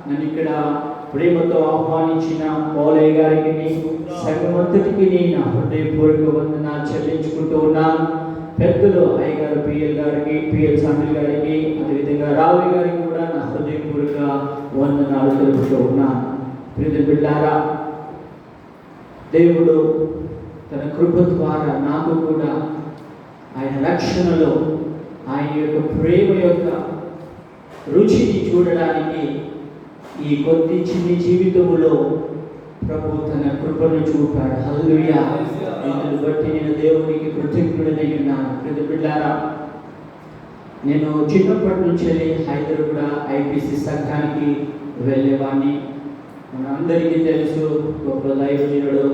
నన్ను ఇక్కడ ప్రేమతో ఆహ్వానించిన పౌలయ్య గారికి, సంఘమంతటికి నా హృదయపూర్వక వందనాలు చెల్లించుకుంటూ ఉన్నాను. పెద్దలు అయ్యగారు పిఎల్ గారికి, పిఎల్ సాండ్రి గారికి, అదేవిధంగా రావి గారికి కూడా నా హృదయపూర్వక వందనాలు తెలుపుతూ ఉన్నాను. ప్రియ బిడ్డారా, దేవుడు తన కృప ద్వారా నాకు కూడా ఆయన రక్షణలో ఆయన యొక్క ప్రేమ యొక్క రుచిని చూడడానికి ఈ కొద్ది చిన్ని జీవితములో ప్రభు తన కృపను చూపాడు. హల్లెలూయా. ఇందును బట్టి నేను దేవునికి కృతజ్ఞుడనై ఉన్నాను. ప్రియ బిడ్డారా, నేను చిన్నప్పటి నుంచి హైదరాబాద్ ఐపీసీ సంఘానికి వెళ్ళేవాడిని. మన అందరికీ తెలుసు, గొప్ప దైవజనుడు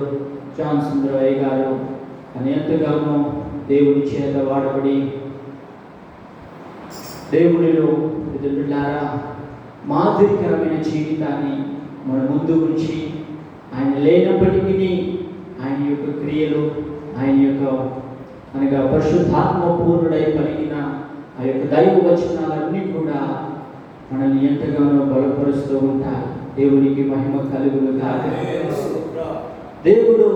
జాన్ సుందరయ్య గారు అని ఎంతగానో దేవుని చేత వాడబడి దేవునిలో బిడ్డలారా మాదిరికరమైన జీవితాన్ని మన ముందు ఉంచి ఆయన లేనప్పటికీ ఆయన యొక్క క్రియలు, ఆయన యొక్క అనగా పరిశుద్ధాత్మ పూర్ణుడై కలిగిన ఆ యొక్క దైవ వచనాలన్నీ కూడా మనల్ని ఎంతగానో బలపరుస్తూ ఉంటాయి. దేవునికి మహిమ కలుగును గాక. దేవుడు,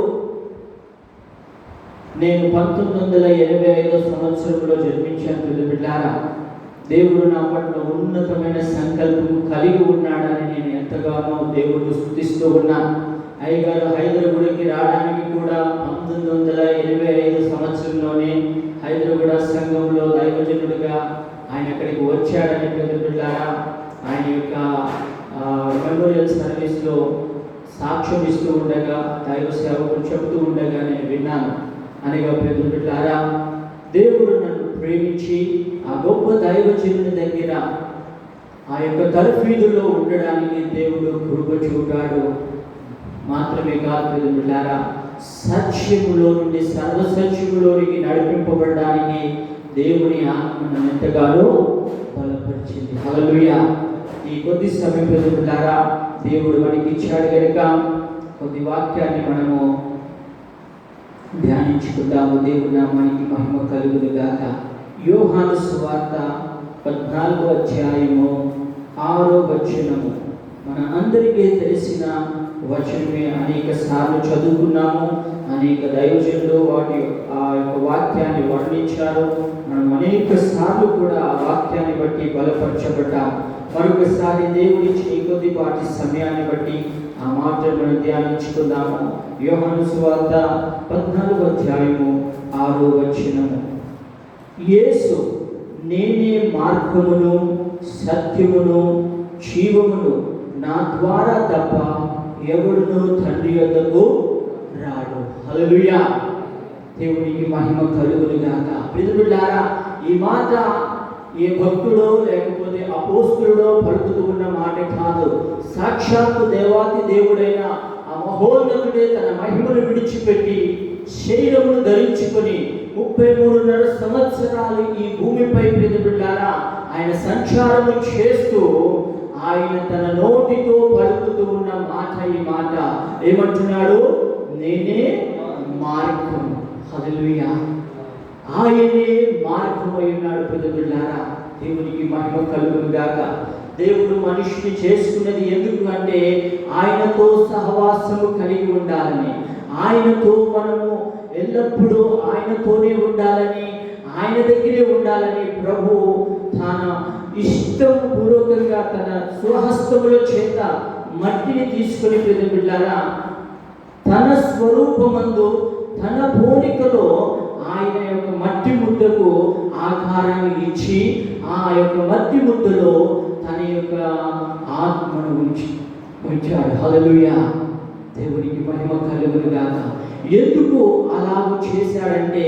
నేను 1985 సంవత్సరంలో జన్మించాను. బిడ్డారా, దేవుడు నా పట్ల ఉన్నతమైన సంకల్పం కలిగి ఉన్నాడని నేను ఎంతగానో దేవుడు స్తుతిస్తూ ఉన్నాను. అయ్యగారు హైదరాబాద్కి రావడానికి కూడా 1985 సంవత్సరంలోనే హైదరాబాద్ సంఘంలో దైవజనుడిగా ఆయన అక్కడికి వచ్చాడని బిడ్డారా, ఆయన యొక్క మెమోరియల్ సర్వీస్లో సాక్ష్యం ఇస్తూ ఉండగా, దైవ సేవకులు చెబుతూ ఉండగా నేను విన్నాను. అనగా బిడ్డారా, దేవుడు నన్ను ప్రేమించి ఆ గొప్ప దైవజనుని దగ్గర ఆ యొక్క తర్ఫీదులో ఉండడానికి దేవుడు కృప చూపాడు. మాత్రమే కాదు బిడ్డారా, సత్యములో నుండి సర్వసత్యములోనికి నడిపింపబడడానికి దేవుని ఆత్మ నన్ను ఎంతగానో బలపరిచింది. హల్లెలూయా. ఈ కొద్ది సమయం బిడ్డారా, దేవుడు మనకి ఇచ్చాడు కనుక కొద్ది వాక్యాన్ని మనము ధ్యానించుకుందాము. దేవుడి నామానికి మహిమ కలుగును గాక. యోహాను సువార్త 14వ అధ్యాయము 6వ వచనము మన అందరికీ తెలిసిన వచనమే. అనేక సార్లు చదువుకున్నాము, అనేక దైవజనులు ఆ యొక్క వాక్యాన్ని వర్ణించారు. మనం అనేక సార్లు కూడా ఆ వాక్యాన్ని బట్టి బలపరచబడ్డాము. మరొకసారి దేవుడిచ్చిన ఈ కొద్దిపాటి సమయాన్ని బట్టి ఆ మాటను మనం ధ్యానించుకుందాము. యోహాను సువార్త 14వ అధ్యాయము 6వ వచనము. యేసు, నేనే మార్గమును సత్యమును జీవమును, నా ద్వారా తప్ప ఎవడునూ తండ్రి యొద్దకు రాడు. హల్లెలూయా. దేవునికి మహిమ కలుగును గాక. ప్రియమిత్రులారా, ఈ మాట ఏ భక్తుడో లేకపోతే అపోస్తుడో పలుకుతూ ఉన్న మాట కాదు. సాక్షాత్తు దేవాతి దేవుడైన ఆ మహోన్నతుడే తన మహిమను విడిచిపెట్టి శరీరమును ధరించుకొని 33.5 సంవత్సరాలు ఈ భూమిపై ప్రియమిత్రులారా ఆయన సంచారము చేస్తూ ఆయన తన నోటితో పలుకుతూ ఉన్న మాట ఈ మాట ఏమంటున్నాడు? నేనే మార్గం. హల్లెలూయా. ఆయనే మార్గమై ఉన్నాడు. ప్రియమిత్రులారా, దేవునికి మహిమ కలుగును గాక. దేవుడు మనిషిని చేసుకున్నది ఎందుకు అంటే ఆయనతో సహవాసము కలిగి ఉండాలని, ఆయనతో మనము ఎల్లప్పుడూ ఆయనతోనే ఉండాలని, ఆయన దగ్గరే ఉండాలని ప్రభు తన ఇష్టపూర్వకంగా తన స్వహస్తముల చేత మట్టిని తీసుకొని బిడ్డలారా తన స్వరూపమందు తన పోలికలో ఆయన యొక్క మట్టి ముద్దకు ఆకారాన్ని ఇచ్చి ఆ యొక్క మట్టి ముద్దలో తన యొక్క ఆత్మను ఉంచాడు. హల్లెలూయా. దేవునికి మహిమ కలుగును గాక. ఎందుకు అలాగ చేశాడంటే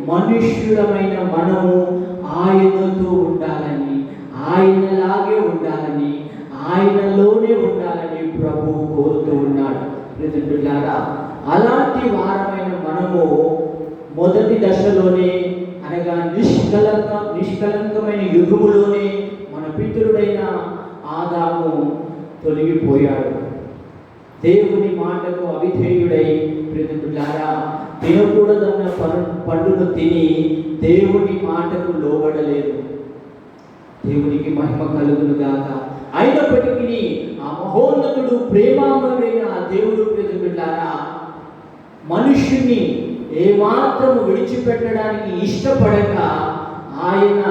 మనుష్యులమైన మనము ఆయనతో ఉండాలని, ఆయనలాగే ఉండాలని, ఆయనలోనే ఉండాలని ప్రభు కోరుతూ ఉన్నాడు. ప్రియమిత్రులారా, అలాంటి వారమైన మనము మొదటి దశలోనే అనగా నిష్కలంకమైన యుగములోనే మన పితరుడైన ఆదాము తొలగిపోయాడు. దేవుని మాటకు అవిధేయుడై ప్రియమిత్రులారా తినకూడదన్న పండును తిని దేవుని మాటకు లోబడలేదు. దేవునికి మహిమ కలుగును గాక. అయినప్పటికీ ప్రేమామయుడైన ఆ దేవుడు బిడ్డలారా మనుష్యుని ఏమాత్రము విడిచిపెట్టడానికి ఇష్టపడక ఆయన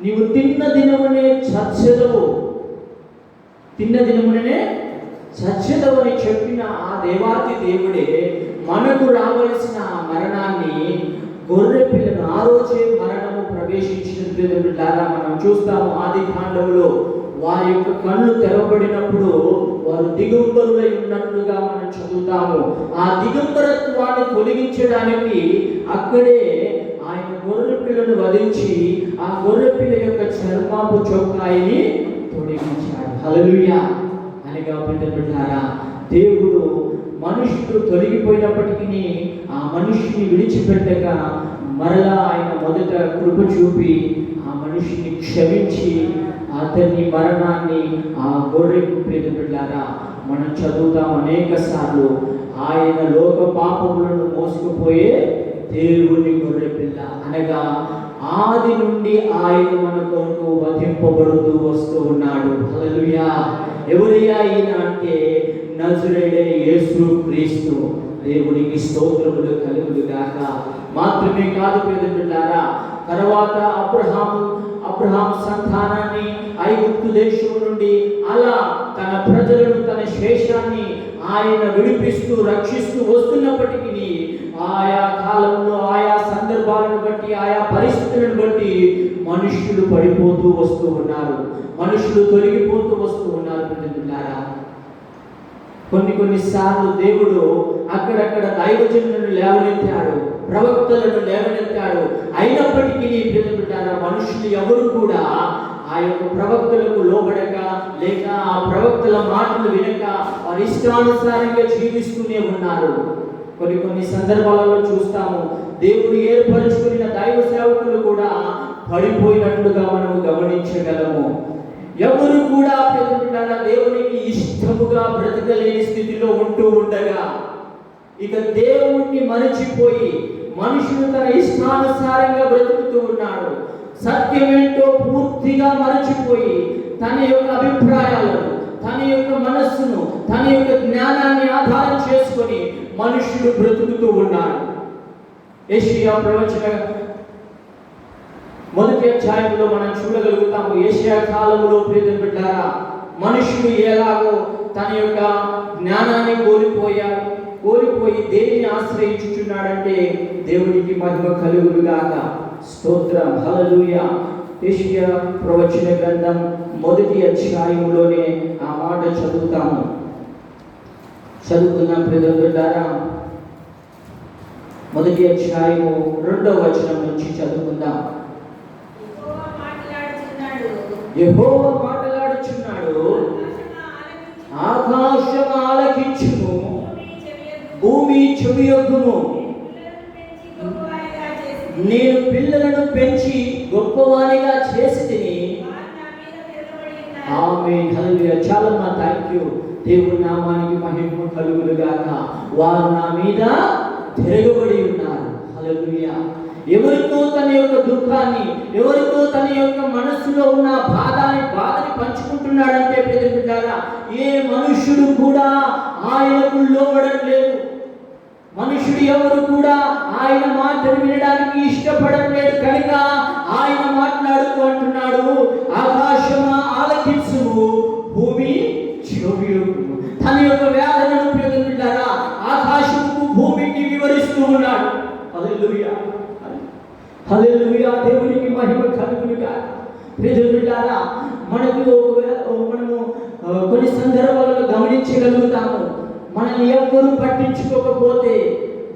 నీవు తిన్న దినమునే చచ్చెదవు అని చెప్పిన ఆ దేవాతి దేవుడే మనకు రావలసిన ఆ మరణాన్ని గొర్రె పిల్లను ఆ రోజే మరణము ప్రవేశించిన బిడ్డలారా మనం చూస్తాము. ఆది కాండములో వారి యొక్క కళ్ళు తెరవబడినప్పుడు వారు దిగంబరులై ఉన్నట్లుగా మనం చదువుతాము. ఆ దిగంబరత్వాన్ని తొలగించడానికి అక్కడే ఆయన గొర్రె పిల్లను వధించి ఆ గొర్రె పిల్ల యొక్క చర్మపు చొక్కాయిని తొలగించాడు. హల్లెలూయా. అనగా బిడ్డలారా దేవుడు మనుషుడు తొలగిపోయినప్పటికీ ఆ మనిషిని విడిచిపెట్టక మరలా ఆయన మొదట కృప చూపి ఆ మనిషిని క్షమించి అతని మరణాన్ని ఆ గొర్రెకు బిడ్డలారా మనం చదువుతాం అనేక సార్లు. ఆయన లోక పాపములను మోసుకుపోయే దేవుని గొర్రె పిల్ల అనగా ఆది నుండి ఆయన మన కొరకు వధింపబడుతూ వస్తూ ఉన్నాడు. హల్లెలూయా. ఎవరయ్యా ఈయన అంటే నజరేయుడైన యేసు క్రీస్తు. దేవునికి స్తోత్రములు కలుగును గాక. మాత్రమే కాదు బిడ్డలారా, తర్వాత అబ్రహాము సంతానాన్ని ఐగుప్తు దేశం నుండి అలా తన ప్రజలను తన శేషాన్ని ఆయన విడిపిస్తూ రక్షిస్తూ వస్తున్నప్పటికీ ఆయా కాలంలో ఆయా సందర్భాలను బట్టి ఆయా పరిస్థితులను బట్టి మనుష్యులు పడిపోతూ వస్తూ ఉన్నారు, మనుషులు తొలగిపోతూ వస్తూ ఉన్నారు. బిడ్డలారా కొన్నిసార్లు దేవుడు అక్కడక్కడ దైవజనులను లేవనెత్తాడు, ప్రవక్తలను లేవనెత్తాడు. అయినప్పటికీ బిడ్డలారా మనుషులు ఎవరు కూడా ఆ యొక్క ప్రవక్తలకు లోబడక లేక ఆ ప్రవక్తల మాటలు వినక వారి ఇష్టానుసారంగా జీవిస్తూనే ఉన్నారు. కొన్ని సందర్భాలలో చూస్తాము దేవుడు ఏర్పరచుకున్న దైవ సేవకులు కూడా పడిపోయినట్లుగా మనము గమనించగలము. ఎవరు కూడా దేవునికి ఇష్టముగా బ్రతకలేని స్థితిలో ఉంటూ ఉండగా ఇక దేవుణ్ణి మరచిపోయి మనుషులు తన ఇష్టానుసారంగా బ్రతుకుతూ ఉన్నాడు. సత్యమేంటో పూర్తిగా మరచిపోయి తన యొక్క అభిప్రాయాలను, తన యొక్క మనస్సును, తన యొక్క జ్ఞానాన్ని ఆధారం చేసుకొని మనుషులు బ్రతుకుతూ ఉన్నారు. యెషయా ప్రవచన మొదటి అధ్యాయంలో మనం చూడగలుగుతాము. యెషయా కాలంలో బిడ్డలారా మనుషుడు ఎలాగో తన యొక్క జ్ఞానాన్ని కోల్పోయి దేనిని ఆశ్రయించుచున్నాడంటే దేవునికి మహిమ కలుగును గాక. స్తోత్రం. హల్లెలూయా. యెషయా ప్రవచన గ్రంథం మొదటి అధ్యాయంలోనే ఆ మాట చదువుకుందాం బిడ్డలారా. మొదటి అధ్యాయము 2వ వచనం నుంచి చదువుకుందాం. యెహోవా మాట్లాడుచున్నాడు, ఆకాశం ఆలకించుము, భూమి చెవియొగ్గుము. నేను పిల్లలను పెంచి గొప్పవానిగా చేసితిని. ఆమేన్. హల్లెలూయా. చాలా థ్యాంక్ యూ. దేవుని నామానికి మహిమ కలుగును గాక. వారు నా మీద తిరగబడి ఉన్నారు. హల్లెలూయా. ఎవరితో తన యొక్క దుఃఖాన్ని, ఎవరితో తన యొక్క మనస్సులో ఉన్న బాధని పంచుకుంటున్నాడంటే బిడ్డలారా ఏ మనుష్యుడు కూడా ఆయనకు లోబడట్లేదు. మనుషుడు ఎవరు కూడా ఆయన మాటలు వినడానికి ఇష్టపడట్లేదు. కనుక ఆయన మాట్లాడుతూ అంటున్నాడు, ఆకాశమా ఆలకించుము, భూమి చెవియొగ్గుము. తన యొక్క వేదనను బిడ్డలారా ఆకాశముకు భూమికి వివరిస్తూ ఉన్నాడు. హల్లెలూయా. హల్లెలూయా. దేవునికి మహిమ కలుగును గాక. బిడ్డలారా మనము కొన్ని సందర్భాలలో గమనించగలుగుతాము. మనల్ని ఎవ్వరూ పట్టించుకోకపోతే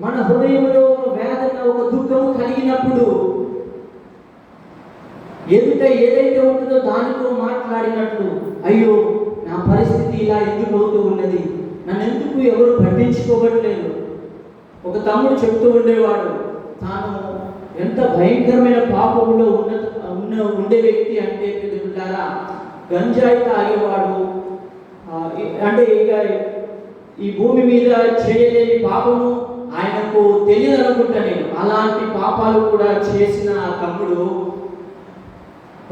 మన హృదయంలో వేదన, ఒక దుఃఖము కలిగినప్పుడు ఎదుట ఏదైతే ఉంటుందో దానితో మాట్లాడినట్లు, అయ్యో నా పరిస్థితి ఇలా ఎందుకు అవుతూ ఉన్నది, నన్ను ఎందుకు ఎవరు పట్టించుకోవట్లేదు. ఒక తమ్ముడు చెప్తూ ఉండేవాడు, తాను ఎంత భయంకరమైన పాపంలో ఉండే వ్యక్తి అంటే బిడ్డలారా గంజాయి తాగేవాడు. అంటే ఇక ఈ భూమి మీద చేయలేని పాపము ఆయనకు తెలియదు అనుకుంటా నేను. అలాంటి పాపాలు కూడా చేసిన ఆ తమ్ముడు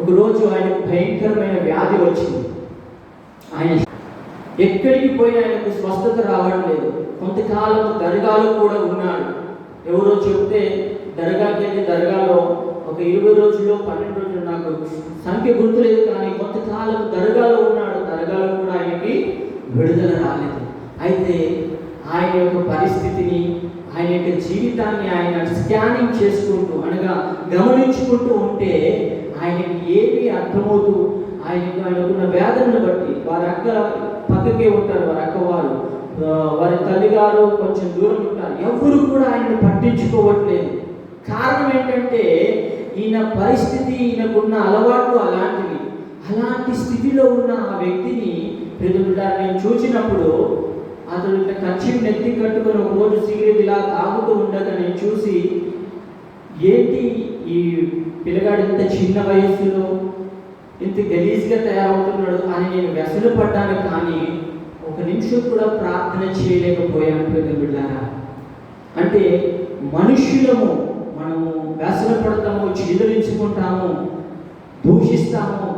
ఒకరోజు ఆయనకు భయంకరమైన వ్యాధి వచ్చింది. ఆయన ఎక్కడికి పోయినా ఆయనకు స్వస్థత రావట్లేదు. కొంతకాలం దర్గాలో కూడా ఉన్నాడు. ఎవరో చెప్తే దర్గాకి వెళ్ళి దర్గాలో ఒక 20 రోజులు 12 రోజులు, నాకు సంఖ్య గుర్తులేదు, కానీ కొంతకాలం దర్గాలో ఉన్నాడు. దర్గాలో కూడా ఆయనకి విడుదల రాలేదు. అయితే ఆయన యొక్క పరిస్థితిని, ఆయన యొక్క జీవితాన్ని ఆయన స్కానింగ్ చేసుకుంటూ అనగా గమనించుకుంటూ ఉంటే ఆయనకి ఏమి అర్థమవుతూ ఆయనకున్న వేదనను బట్టి, వారి అక్క పక్కకే ఉంటారు, వారి అక్కవారు, వారి తల్లిగారు కొంచెం దూరం ఉంటారు, ఎవరు కూడా ఆయనను పట్టించుకోవట్లేదు. కారణం ఏంటంటే ఈయన పరిస్థితి, ఈయనకున్న అలవాట్లు అలాంటివి. అలాంటి స్థితిలో ఉన్న ఆ వ్యక్తిని నేను చూసినప్పుడు, అతడు ఇట్లా కచ్చిని నెత్తి కట్టుకొని ఒకరోజు సిగరెట్ ఇలా తాగుతూ ఉండగా నేను చూసి, ఏంటి ఈ పిల్లగాడు ఇంత చిన్న వయస్సులో ఇంత గలీజ్గా తయారవుతున్నాడు అని నేను వ్యసన పడ్డాను. కానీ ఒక నిమిషం కూడా ప్రార్థన చేయలేకపోయాను. బిడ్డారా, అంటే మనుష్యులము మనము వ్యసన పడతాము, చిదరించుకుంటాము, దూషిస్తాము,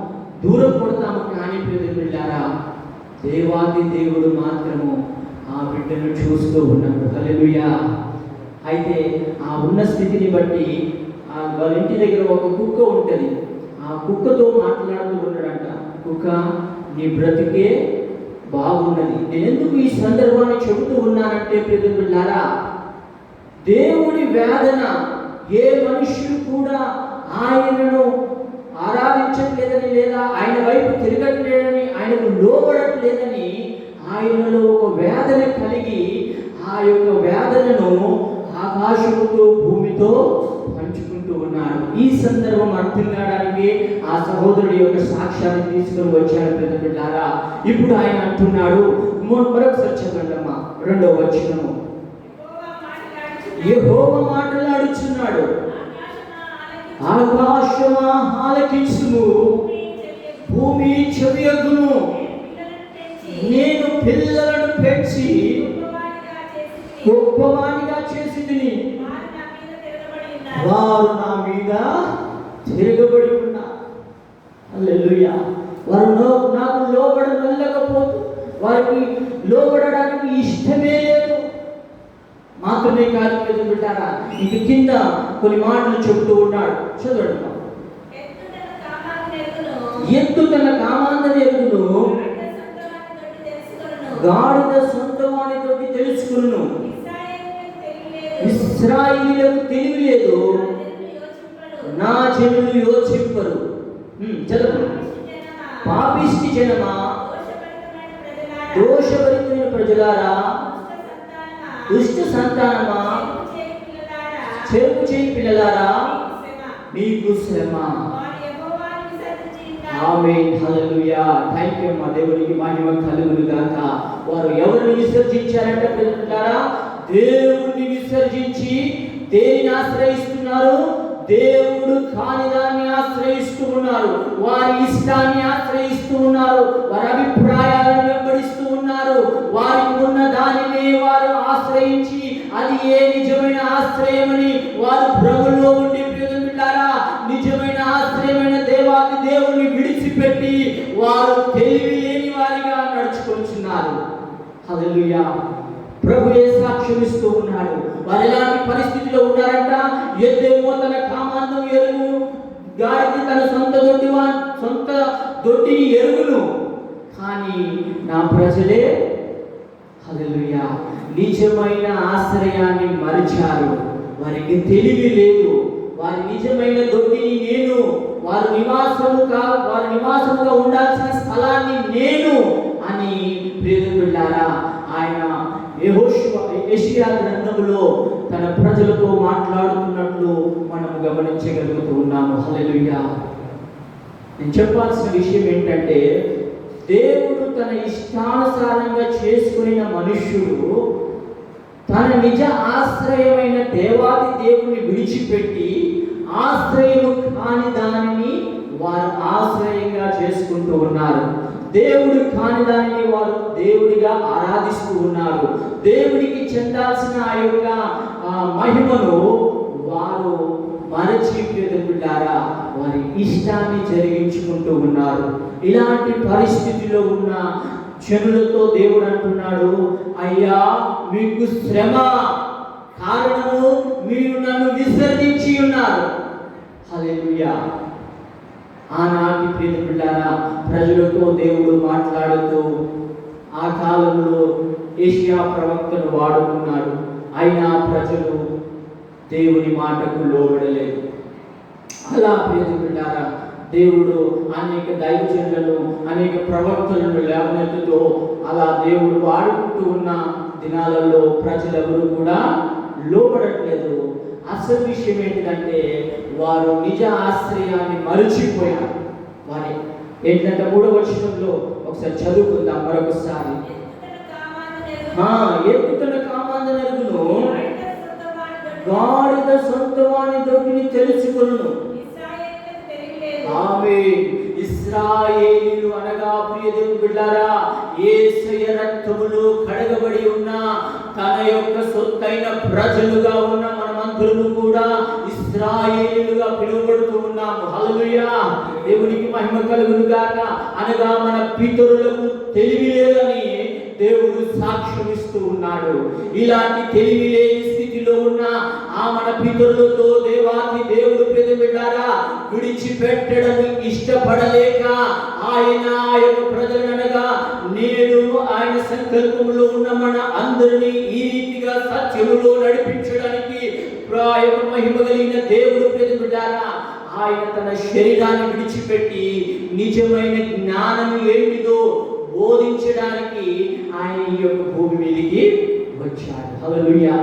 దూరం పడతాము. కానీ బిడ్డారా, దేవాది దేవుడు మాత్రము ఆ బిడ్డను చూస్తూ ఉన్నాడు. హల్లెలూయా. అయితే ఆ ఉన్న స్థితిని బట్టి వాళ్ళ ఇంటి దగ్గర ఒక కుక్క ఉంటుంది. ఆ కుక్కతో మాట్లాడుతూ ఉన్నాడంట. కుక్క, నీ బ్రతికే బాగున్నది. నేను ఎందుకు ఈ సందర్భాన్ని చెబుతూ ఉన్నానంటే ప్రియమిత్రులారా, దేవుడి వేదన, ఏ మనుష్యుడు కూడా ఆయనను ఆరాధించట్లేదని లేదా ఆయన వైపు తిరగట్లేదని, ఆయనకు లోబడట్లేదని ఆయనలో ఒక వేదన కలిగి ఆ యొక్క వేదనను ఆకాశముతో భూమితో పంచుకుంటూ ఉన్నాడు. ఈ సందర్భం అర్థం కావడానికి ఆ సహోదరుడి యొక్క సాక్ష్యాన్ని తీసుకొని వచ్చాడు. పెద్ద బిడ్డారా, ఇప్పుడు ఆయన అంటున్నాడు, మరొకసారి చదవండమ్మా, 2వ వచనము. యెహోవా మాట్లాడుచున్నాడు, ఆకాశమా ఆలకించుము, భూమి చెవియొగ్గును. నేను పిల్లలను పెంచి గొప్పవానిగా చేసితిని, వారు నా మీద తిరగబడి ఉన్నారు. హల్లెలూయా. వారు నాకు లోబడలేకపోతూ, వారికి లోబడడానికి ఇష్టమే లేదు. మాత్రమే కాదు బిడ్డారా, ఇక కింద కొన్ని మాటలు చెబుతూ ఉన్నాడు. చదవండి. ఎత్తు తన కామాంధని ఎరుగును, గాడిద సొంతవానితో తెలుసుకును. ఇశ్రాయేలీయులకు తెలివి లేదు, నా జనులు యోచింపరు. చదవండి. పాపిష్టి జనమా, దోషభరితమైన ప్రజలారా, దుష్ట సంతానమా, చెరుపు చేయి పిల్లలారా, మీకు శ్రమ. ఆమేన్. హల్లెలూయా. థాంక్ యూ అమ్మా. దేవునికి మహిమ కలుగును గాక. వారు ఎవరిని విసర్జించారంటే పిల్లలారా, దేవుణ్ణి విసర్జించి దేనిని ఆశ్రయిస్తున్నారు? దేవుడు కాని దాన్ని ఆశ్రయిస్తూ ఉన్నారు. వారి ఇష్టాన్ని ఆశ్రయిస్తూ ఉన్నారు. వారి అభిప్రాయాలను వెంబడిస్తూ ఉన్నారు. వారికి ఉన్న దానినే వారు ఆశ్రయించి అది ఏ నిజమైన ఆశ్రయమని వారు భ్రమలో ఉండి, ప్రియమిత్రులారా, నిజమైన ఆశ్రయమైన దేవాది దేవుణ్ణి విడిచిపెట్టి వారు తెలివి లేని వారిగా నడుచుకొస్తున్నారు. హల్లెలూయా. ప్రభువే సాక్ష్యమిస్తూ ఉన్నాడు. వారు ఎలాంటి పరిస్థితిలో ఉన్నారంట? ఎద్దేమో తన కామాంధం ఎరుగు, గాడిద తన సొంత దొడ్డిని ఎరుగును, కానీ నా ప్రజలే, హల్లెలూయా, నిజమైన ఆశ్రయాన్ని మరిచారు. వారికి తెలివి లేదు. వారి నిజమైన దొడ్డిని నేను, వారి నివాసముగా ఉండాల్సిన స్థలాన్ని నేను అని ప్రియమిత్రులారా ఆయన యెషయా గ్రంథములో తన ప్రజలతో మాట్లాడుతున్నట్లు మనము గమనించగలుగుతూ ఉన్నాము. హల్లెలూయా. నేను చెప్పాల్సిన విషయం ఏంటంటే, దేవుడు తన ఇష్టానుసారంగా చేసుకున్న మనుష్యుడు తన నిజ ఆశ్రయమైన దేవాది దేవుని విడిచిపెట్టి ఆశ్రయము కాని దానిని వారు ఆశ్రయంగా చేసుకుంటూ ఉన్నారు. దేవుడు కాని దానిని వారు దేవుడిగా ఆరాధిస్తూ ఉన్నారు. దేవుడికి చెందాల్సిన ఆ యొక్క మహిమను వారు మరచి బిడ్డారా వారి ఇష్టాన్ని జరిగించుకుంటూ ఉన్నారు. ఇలాంటి పరిస్థితిలో ఉన్న జనులతో దేవుడు అంటున్నాడు, అయ్యా మీకు శ్రమ, కారణము మీరు నన్ను విసర్జించి ఉన్నారు. హల్లెలూయా. ఆనాటి ప్రియ బిడ్డలారా, ప్రజలతో దేవుడు మాట్లాడుతూ ఆ కాలంలో ఏషియా ప్రవక్తను వాడుకున్నాడు. అయినా ప్రజలు దేవుని మాటకు లోబడలేదు. అలా ప్రియ బిడ్డలారా, దేవుడు అనేక దైవజనులను, అనేక ప్రవక్తలను లేవనెత్తుతూ అలా దేవుడు వాడుకుంటూ ఉన్న దినాలలో ప్రజలెవరూ కూడా లోబడట్లేదు. అసలు విషయం ఏంటంటే వారు నిజ ఆశ్రయాన్ని మరచిపోయారు. వారి ఏంటంటే 3వ వచనంలో ఒకసారి చదువుకుందాం మరొకసారి. ఎక్కుతున్న కామాంధనెరుగును, గాడిద సొంతవాని దొడ్డిని తెలుసుకొనును. ఇశ్రాయేలీయులు అనగా ప్రియ దేవుని బిడ్డలారా, యేసయ్య రక్తములో కడగబడి ఉన్న తన యొక్క సొత్తైన ప్రజలుగా ఉన్న మనమందరము కూడా ఇశ్రాయేలీయులుగా పిలువబడుతూ ఉన్నాము. హల్లెలూయా. దేవునికి మహిమ కలుగును గాక. అనగా మన పితరులకు తెలివి లేదని దేవుడు సాక్ష్యం ఇస్తూ ఉన్నాడు. ఇలాంటి తెలివి లేని స్థితిలో ఉన్న ఆ మన పితరులతో దేవాది దేవుడు పెద్దబిడ్డారా విడిచిపెట్టడం ఇష్టపడలేక ఆయన ఆ యొక్క ప్రజలనగా నేడు ఆయన సంకల్పంలో ఉన్న మన అందరినీ ఈ రీతిగా సత్యములో నడిపించడానికి మహిమ కలిగిన దేవుడు పెద్దబిడ్డారా ఆయన తన శరీరాన్ని విడిచిపెట్టి నిజమైన జ్ఞానం ఏంటిదో బోధించడానికి ఆయన ఈ యొక్క భూమి మీదకి వచ్చాడు. హల్లెలూయా.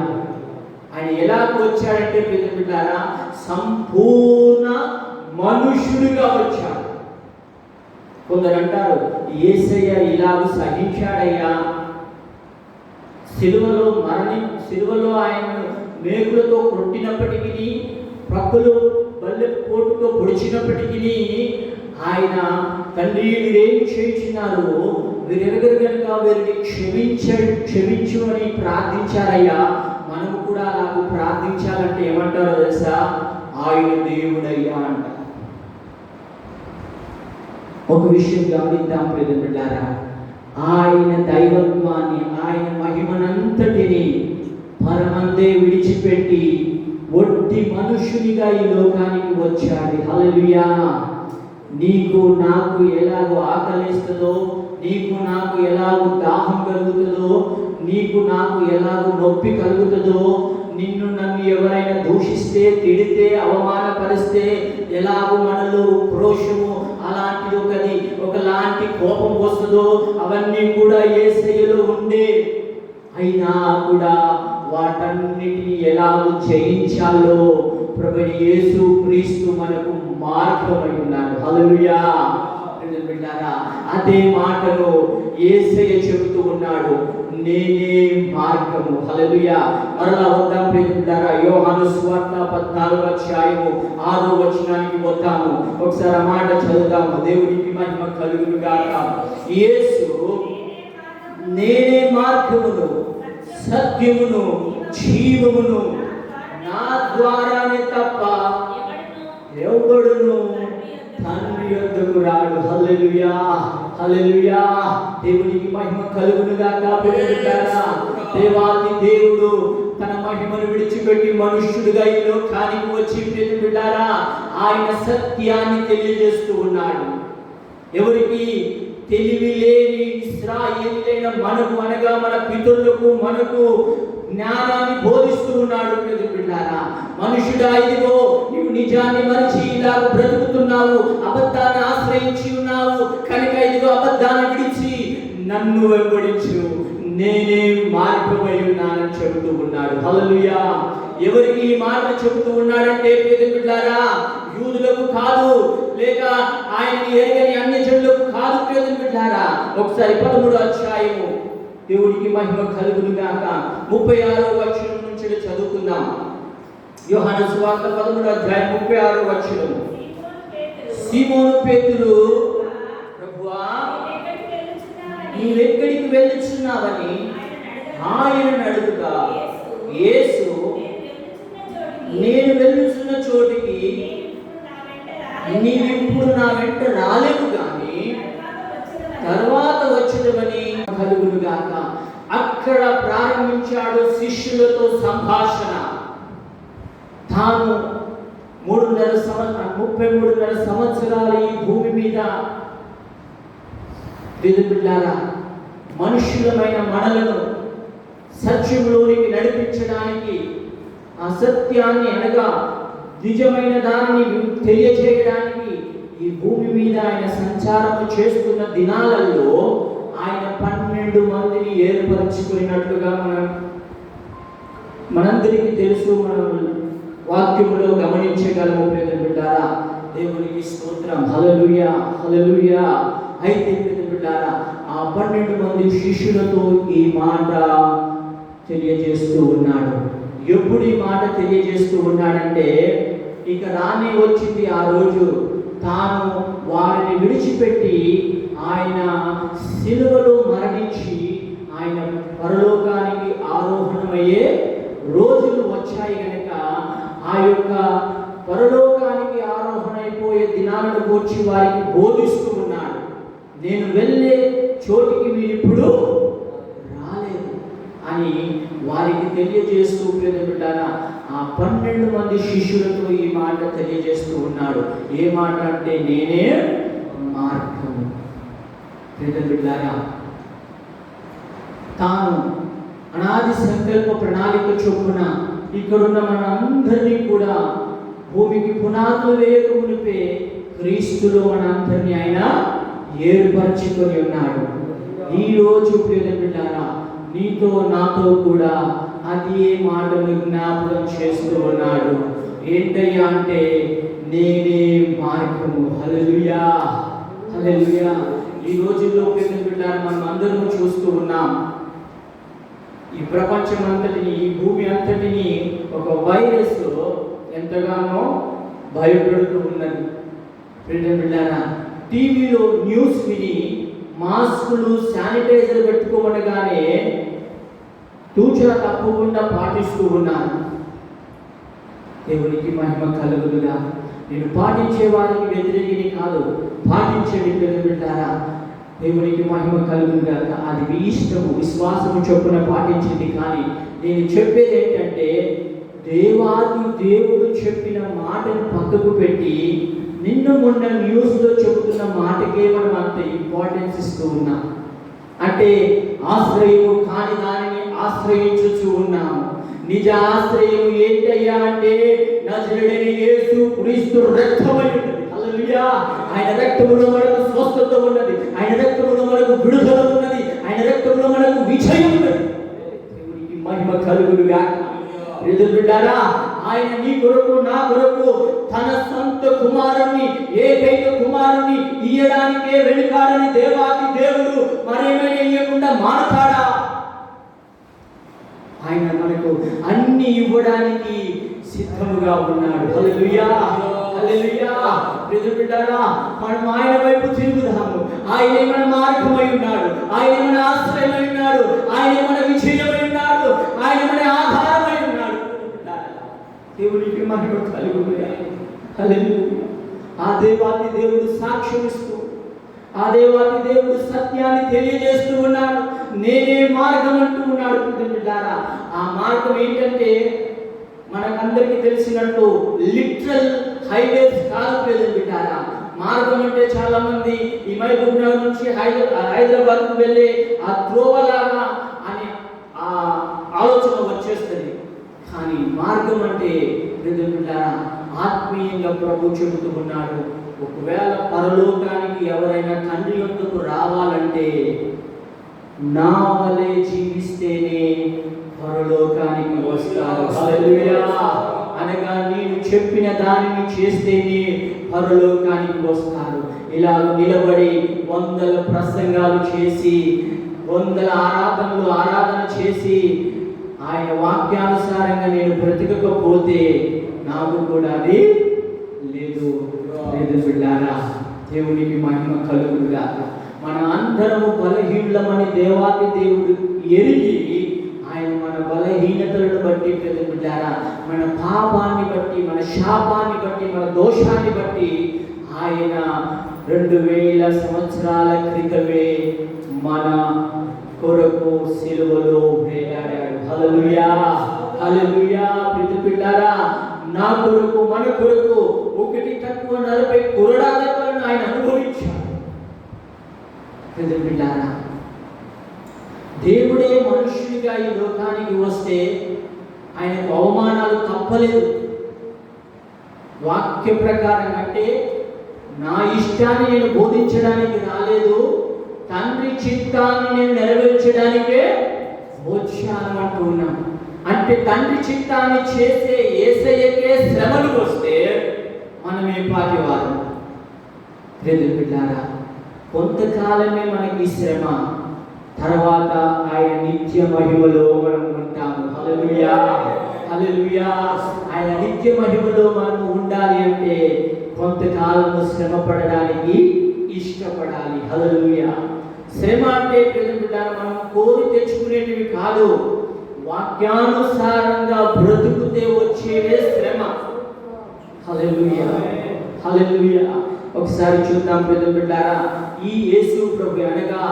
ఆయన ఎలా వచ్చాడంటే ప్రియమిత్రులారా, సంపూర్ణ మనుషుడిగా వచ్చాడు. కొందరు అంటారు, యేసయ్య ఇలాగ సహించాడయ్యా, సిలువలో ఆయన మేకులతో కొట్టినప్పటికీ, ప్రక్కలు బల్లె పోటుతో పొడిచినప్పటికీ ఆయన తండ్రి వీరేం చేయించినారు, వీరెరగరు కనుక వీరిని క్షమించు అని ప్రార్థించారయ్యా. మనము కూడా అలాగ ప్రార్థించాలంటే ఏమంటారో తెలుసా? ఆయన దేవుడయ్యా అంట. ఒక విషయం గమనిద్దాం ప్రియ బిడ్డలారా, ఆయన దైవత్వాన్ని, ఆయన మహిమనంతటిని పరమందే విడిచిపెట్టి ఒట్టి మనుషునిగా ఈ లోకానికి వచ్చాడు. హల్లెలూయా. నీకు నాకు ఎలాగో ఆకలిస్తుందో, నీకు నాకు ఎలాగో దాహం కలుగుతుందో, నీకు నాకు ఎలాగో నొప్పి కలుగుతుందో, నిన్ను నన్ను ఎవరైనా దూషిస్తే, తిడితే, అవమానపరిస్తే ఎలాగో మనలో క్రోషము అలాంటిది ఒకలాంటి కోపం వస్తుందో అవన్నీ కూడా యేసయ్యలో ఉండే. అయినా కూడా వాటన్నిటిని ఎలాగో జయించాలో ప్రభువైన యేసు క్రీస్తు మనకు మార్గమై ఉన్నాడు. హల్లెలూయా. అదే మాటను యేసయ్య చెబుతూ ఉన్నాడు, నేనే మార్గము. హల్లెలూయా. మరలా వద్దాం ప్రియమిత్రులారా, యోహాను సువార్త 14వ అధ్యాయము 6వ వచనానికి వద్దాము. ఒకసారి ఆ మాట చదువుదాము. దేవునికి మహిమ కలుగును గాక. యేసు నేనే మార్గమును, సత్యమును, జీవమును, నా ద్వారానే తప్ప ఎవడును తండ్రి యొద్దకు రాడు. హల్లెలూయా. హల్లెలూయా. దేవునికి మహిమ కలుగును గాక. దేవాది దేవుడు తన మహిమను విడిచిపెట్టి మనుష్యుడిగా ఈ లోకానికి వచ్చి బిడ్డారా ఆయన సత్యాన్ని తెలియజేస్తూ ఉన్నాడు. ఎవరికి? తెలివి లేని ఇశ్రాయేలీయులైన మనకు, అనగా మన పితరులకు, మనకు జ్ఞానాన్ని బోధిస్తూ ఉన్నాడు. బిడ్డారా, మనుషుడా, ఇదిగో నీవు నిజాన్ని మరిచి ఇలా బ్రతుకుతున్నావు, అబద్ధాన్ని ఆశ్రయించి ఉన్నావు కనుక ఇదిగో అబద్ధాన్ని విడిచి నన్ను వెంబడించు, నేనే మార్గమై ఉన్నానని చెబుతూ ఉన్నాడు. హల్లెలూయా. ఎవరికి ఈ మాట చెబుతూ ఉన్నాడంటే బిడ్డారా, యూదులకు కాదు, లేక ఆయన్ని ఎరగని అన్యజనులకు కాదు బిడ్డారా. ఒకసారి 13వ అధ్యాయము దేవునికి మహిమ కలుగును గాక 36వ వచనం నుంచి చదువుకుందాం. యోహాను సువార్త 13వ అధ్యాయం 36వ వచనం. సీమోను పేతురు, ప్రభువా నీవెక్కడికి వెళ్ళుచున్నావని ఆయనను అడుగుగా, యేసు నేను వెళ్ళుచున్న చోటికి నీవిప్పుడు నా వెంట రాలేవు గాని తర్వాత వచ్చుదవని అక్కడ ప్రారంభించాడు శిష్యులతో సంభాషణ. తాను 33.5 సంవత్సరాలు ఈ భూమి మీద బిడ్డలారా మనుషులమైన మనలను సత్యంలోనికి నడిపించడానికి, అసత్యాన్ని అనగా నిజమైన దానిని తెలియజేయడానికి ఈ భూమి మీద ఆయన సంచారం చేస్తున్న దినాలలో ఆయన 12 మందిని ఏర్పరచుకున్నట్లుగా మనందరికీ తెలుసు. మనం వాక్యములో గమనించగలము బిడ్డలారా. దేవునికి స్తోత్రం. హల్లెలూయా, హల్లెలూయా. అయితే బిడ్డలారా ఆ 12 మంది శిష్యులతో ఈ మాట తెలియజేస్తూ ఉన్నాడు. ఎప్పుడు ఈ మాట తెలియజేస్తూ ఉన్నాడంటే, ఇక రానే వచ్చింది ఆ రోజు. తాను వారిని విడిచిపెట్టి ఆయన సిలువలో మరణించి ఆయన పరలోకానికి ఆరోహణమయ్యే రోజులు వచ్చాయి గనక ఆ యొక్క పరలోకానికి ఆరోహణైపోయే దినాలను గూర్చి వారికి బోధిస్తూ ఉన్నాడు. నేను వెళ్ళే చోటికి మీరు ఇప్పుడు రాలేదు అని వారికి తెలియజేస్తూ బిడ్డలారా ఆ 12 మంది శిష్యులతో ఈ మాట తెలియజేస్తూ ఉన్నాడు. ఏ మాట అంటే, నేనే మార్గము. బిడ్డలారా తాను అనాది సంకల్ప ప్రణాళిక చొప్పున ఇక్కడున్న మనందరినీ కూడా భూమికి పునాదులు వేయకమునిపే క్రీస్తులో మనందరినీ ఆయన ఏర్పరచుకొని ఉన్నాడు. ఈ రోజు బిడ్డలారా నీతో నాతో కూడా అదే మాటను జ్ఞాపకం చేస్తూ ఉన్నాడు. ఏంటయ్యా అంటే, నేనే మార్గము. హల్లెలూయా, హల్లెలూయా. ఈ రోజుల్లో బిడ్డలారా మనం అందరం చూస్తూ ఉన్నాం. ఈ ప్రపంచం అంతటిని, ఈ భూమి అంతటిని ఒక వైరస్ ఎంతగానో భయపెడుతూ ఉన్నది. బిడ్డలారా టీవీలో న్యూస్ విని మాస్కులు, శానిటైజర్ పెట్టుకోమనగానే తూచా తప్పకుండా పాటిస్తూ ఉన్నారు. దేవునికి మహిమ కలుగునుగా. నేను పాటించే వారికి వ్యతిరేకిని కాదు, పాటించేది బిడ్డలారా దేవునికి మహిమ కలుగునుగా. అది మీ ఇష్టము, విశ్వాసము చొప్పున పాటించింది. కానీ నేను చెప్పేది ఏంటంటే, దేవాది దేవుడు చెప్పిన మాటను పక్కకు పెట్టి నిన్న మొన్న న్యూస్లో చెబుతున్న మాటకే మనం అంత ఇంపార్టెన్స్ ఇస్తూ ఉన్నాం. అంటే ఆశ్రయము కాని దానిని ఆశ్రయించుచూ ఉన్నాము. నిజ ఆశ్రయం ఏంటయ్యా అంటే, నజరేయుడైన యేసు క్రీస్తు రక్తమై ఉన్నది. హల్లెలూయా. ఆయన రక్తములో మనకు స్వస్థత ఉన్నది, ఆయన రక్తములో మనకు విడుదల ఉన్నది, ఆయన రక్తములో మనకు విజయం ఉన్నది. దేవునికి మహిమ కలుగునుగా. బిడ్డలారా ఆయన నీ కొరకు నా కొరకు తన సొంత కుమారుణ్ణి, ఏకైక కుమారుణ్ణి ఇయ్యడానికే వెనుకాడని దేవాది దేవుడు మరేమైనా ఇయ్యకుండా మానతాడా? ఆయన మనకు అన్ని ఇవ్వడానికి సిద్ధముగా ఉన్నాడు. హల్లెలూయా, హల్లెలూయా. బిడ్డలారా మనం ఆయన వైపు తిరుగుదాము. ఆయనే మన మార్గమై ఉన్నాడు, ఆయనే మన ఆశ్రయమై ఉన్నాడు, ఆయనే మన విజయమై ఉన్నాడు, ఆయన మన ఆధారమై ఉన్నాడు. దేవునికి మహిమ కలుగునుగా. హల్లెలూయా. ఆ దేవాది దేవుడు సాక్ష్యం ఇస్తూ, ఆ దేవాది దేవుడు సత్యాన్ని తెలియజేస్తూ ఉన్నాడు. నేనే మార్గం అంటూ ఉన్నాడు. బిడ్డలారా ఆ మార్గం ఏంటంటే, మనకందరికీ తెలిసినట్టు లిటరల్ హైవేస్ కాదు బిడ్డలారా. మార్గం అంటే చాలా మంది ఈ మహబూబ్ నగర్ నుంచి హైదరాబాద్కు వెళ్ళే ఆ త్రోవలాగా అని ఆ ఆలోచన వచ్చేస్తుంది. కానీ మార్గం అంటే బిడ్డలారా ఆత్మీయంగా ప్రభు చెబుతూ ఉన్నాడు. ఒకవేళ పరలోకానికి ఎవరైనా తండ్రి యొద్దకు రావాలంటే నా వలె జీవిస్తేనే పరలోకానికి వస్తారు. హల్లెలూయా. అనగా నేను చెప్పిన దానిని చేస్తేనే పరలోకానికి వస్తారు. ఇలా నిలబడి 100 ప్రసంగాలు చేసి 100 ఆరాధన చేసి ఆయన వాక్యానుసారంగా నేను బ్రతకకపోతే నాకు కూడా అది లేదు. బిడ్డలారా దేవునికి మహిమ కలుగునుగా. మన అందరము బలహీనులమని దేవాది దేవుడు ఎరిగి ఆయన మన బలహీనతలను బట్టి బిడ్డలారా, మన పాపాన్ని బట్టి, మన శాపాన్ని బట్టి, మన దోషాన్ని బట్టి ఆయన 2000 సంవత్సరాల క్రితమే మన కొరకు సిలువలో వేలాడాడు. హల్లెలూయా, హల్లెలూయా. పిల్లారా, నా కొరకు, మన కొరకు 1:40 కొరడా దెబ్బలను ఆయన అనుభవించాడు. పిల్లారా, దేవుడే మనుష్యుడిగా ఈ లోకానికి వస్తే ఆయనకు అవమానాలు తప్పలేదు. వాక్య ప్రకారం అంటే నా ఇష్టాన్ని నేను బోధించడానికి రాలేదు, తండ్రి చిత్తాన్ని నేను నెరవేర్చడానికే వచ్చాను అంటూ ఉన్నాను. అంటే తండ్రి చిత్తాన్ని చేసే యేసయ్యకే శ్రమలు వస్తే మనం ఏ పాటి వారు? పిల్లారా, కొంతకాలమే మనకి శ్రమ, తర్వాత ఆయన నిత్య మహిమలో మనం ఉంటాము. హల్లెలూయా, హల్లెలూయా. ఆయన నిత్య మహిమలో మనము ఉండాలి అంటే కొంతకాలము శ్రమ పడడానికి ఇష్టపడాలి. హల్లెలూయా. శ్రమ అంటే మనం కోరి తెచ్చుకునేటివి కాదు, వాక్యానుసారంగా బ్రతుకుతే వచ్చేవే శ్రమ. హల్లెలూయా, హల్లెలూయా. ఒకసారి చూద్దాం బిడ్డలారా, ఈ యేసు ప్రభు అనగా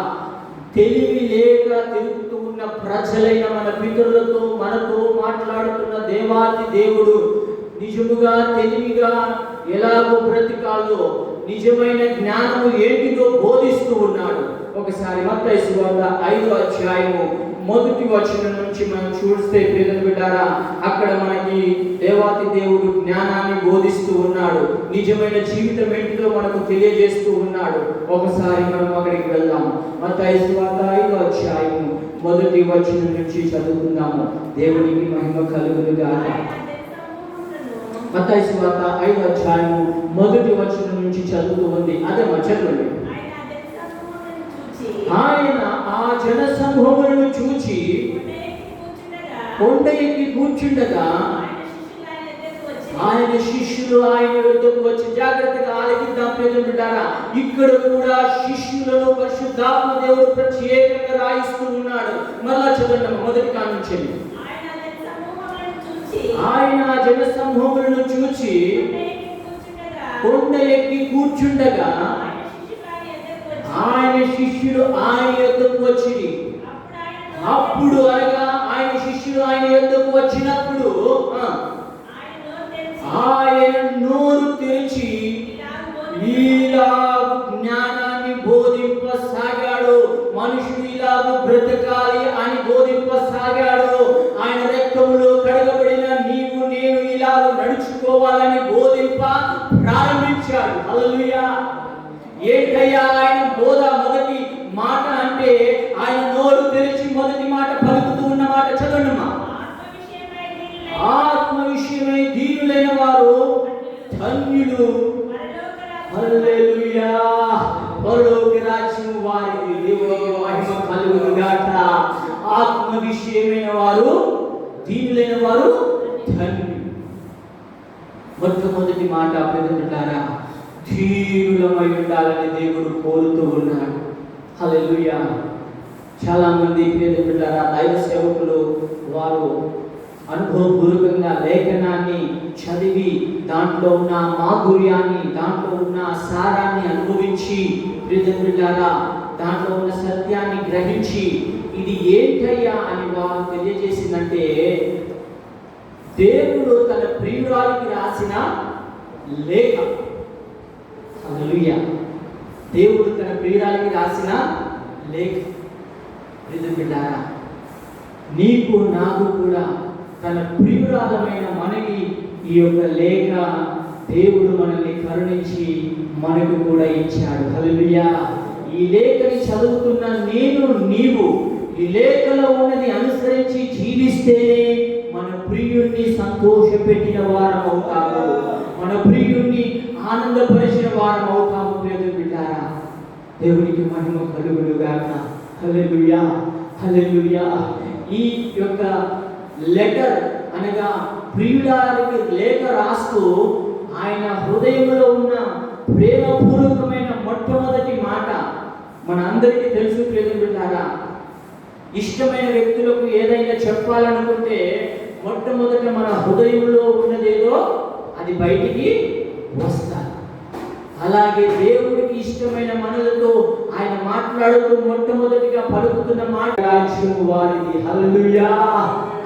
తెలివి లేక తిరుగుతూ ఉన్న ప్రజలైన మన పితరులతో మనతో మాట్లాడుతున్న దేవాది దేవుడు నిజముగా తెలివిగా ఎలాగో బ్రతికాలో నిజమైన జ్ఞానము ఏంటిదో బోధిస్తూ ఉన్నాడు. ఒకసారి మత్తయి సువార్త 5వ అధ్యాయము 1వ వచనం నుంచి మనం చూస్తే బిడ్డారా, అక్కడ మనకి దేవాది దేవుడు జ్ఞానాన్ని బోధిస్తూ ఉన్నాడు, నిజమైన జీవితం ఏంటిదో మనకు తెలియజేస్తూ ఉన్నాడు. ఒకసారి మనం అక్కడికి వెళ్దాం. మత్తయి సువార్త 5వ అధ్యాయము 1వ వచనం నుంచి చదువుకుందాము. దేవునికి మహిమ కలుగును గాక. మత్తయి సువార్త 5వ అధ్యాయము 1వ వచనం నుంచి చదువుతూ ఉంది. అదే చదవండి. ఆయన ఆ జన సమూహములను చూచి కొండ ఎక్కి కూర్చుండగా ఆయన శిష్యులు ఆయన వద్దకు వచ్చి, జాగ్రత్తగా ఆలకిద్దాం బిడ్డలారా, ఇక్కడ కూడా శిష్యులను పరిశుద్ధాత్మ దేవుడు ప్రత్యేకంగా రాయిస్తూ ఉన్నాడు. మరలా చదవండి, మొదటి కాడ నుంచి. ఆయన జన సమూహములను చూచి కొండ ఎక్కి కూర్చుండగా ఆయన శిష్యులు ఆయన యొద్దకు వచ్చిరి. అప్పుడు అనగా ఆయన శిష్యులు ఆయన యొద్దకు వచ్చినప్పుడు ఆయన నోరు తెరిచి ఇలాగు జ్ఞానాన్ని బోధింపసాగాడు. మనుషుడు ఇలాగు బ్రతకాలి అని బోధింపసాగాడు. ఆయన రక్తములో కడగబడిన నీవు నేను ఇలాగు నడుచుకోవాలని బోధింప ప్రారంభించాడు. హల్లెలూయా. ఏంటయ్యా ఆయన బోధ? మొదటి మాట అంటే ఆయన నోరు తెరిచి మొదటి మాట పలుకుతూ ఉన్న మాట చదవమ్మా. ఆత్మ విషయమై దీనులైన వారు ధన్యులు. హల్లెలూయా. పరలోక రాజ్యం వారిది. దేవునికి మహిమ కలుగును గాక. ఆత్మ విషయమైన వారు దీనులైన వారు ధన్యులు. మొట్టమొదటి మాట బిడ్డలారా, ధీరులమై ఉండాలని దేవుడు కోరుతూ ఉన్నాడు. హల్లెలూయా. చాలా మంది బిడ్డలారా, దైవ సేవకులు వారు అనుభవపూర్వకంగా లేఖనాన్ని చదివి దాంట్లో ఉన్న మాధుర్యాన్ని, దాంట్లో ఉన్న సారాన్ని అనుభవించి బిడ్డలారా దాంట్లో ఉన్న సత్యాన్ని గ్రహించి ఇది ఏంటయ్యా అని వారు తెలియజేసిందంటే, దేవుడు తన ప్రియురాలికి రాసిన లేఖ. హల్లెలూయా. దేవుడు తన ప్రియురాలికి రాసిన లేఖ. బిడ్డలారా, నీకు నాకు కూడా తన ప్రియురాలమైన మనకి ఈ యొక్క లేఖ దేవుడు మనల్ని కరుణించి మనకు కూడా ఇచ్చాడు. హల్లెలూయా. ఈ లేఖని చదువుతున్న నేను నీవు ఈ లేఖలో ఉన్నది అనుసరించి జీవిస్తేనే మన ప్రియుణ్ణి సంతోషపెట్టిన వారం అవుతాము, మన ప్రియుణ్ణి ఆనందపరిచిన వారం అవుతాము. బిడ్డలారా, దేవునికి మహిమ కలుగును గాక. హల్లెలూయా, హల్లెలూయా. ఈ యొక్క లెటర్ అనగా ప్రియురాలికి లేఖ రాస్తూ ఆయన హృదయంలో ఉన్న ప్రేమపూర్వకమైన మొట్టమొదటి మాట మన అందరికీ తెలుసు. బిడ్డలారా, ఇష్టమైన వ్యక్తులకు ఏదైనా చెప్పాలనుకుంటే మొట్టమొదట మన హృదయంలో ఉన్నదేదో అది బయటికి వస్తారు. అలాగే దేవుడికి ఇష్టమైన మనలతో ఆయన మాట్లాడుతూ మొట్టమొదటిగా పలుకుతున్న మాట రాజ్యము వారిది. హల్లెలూయా.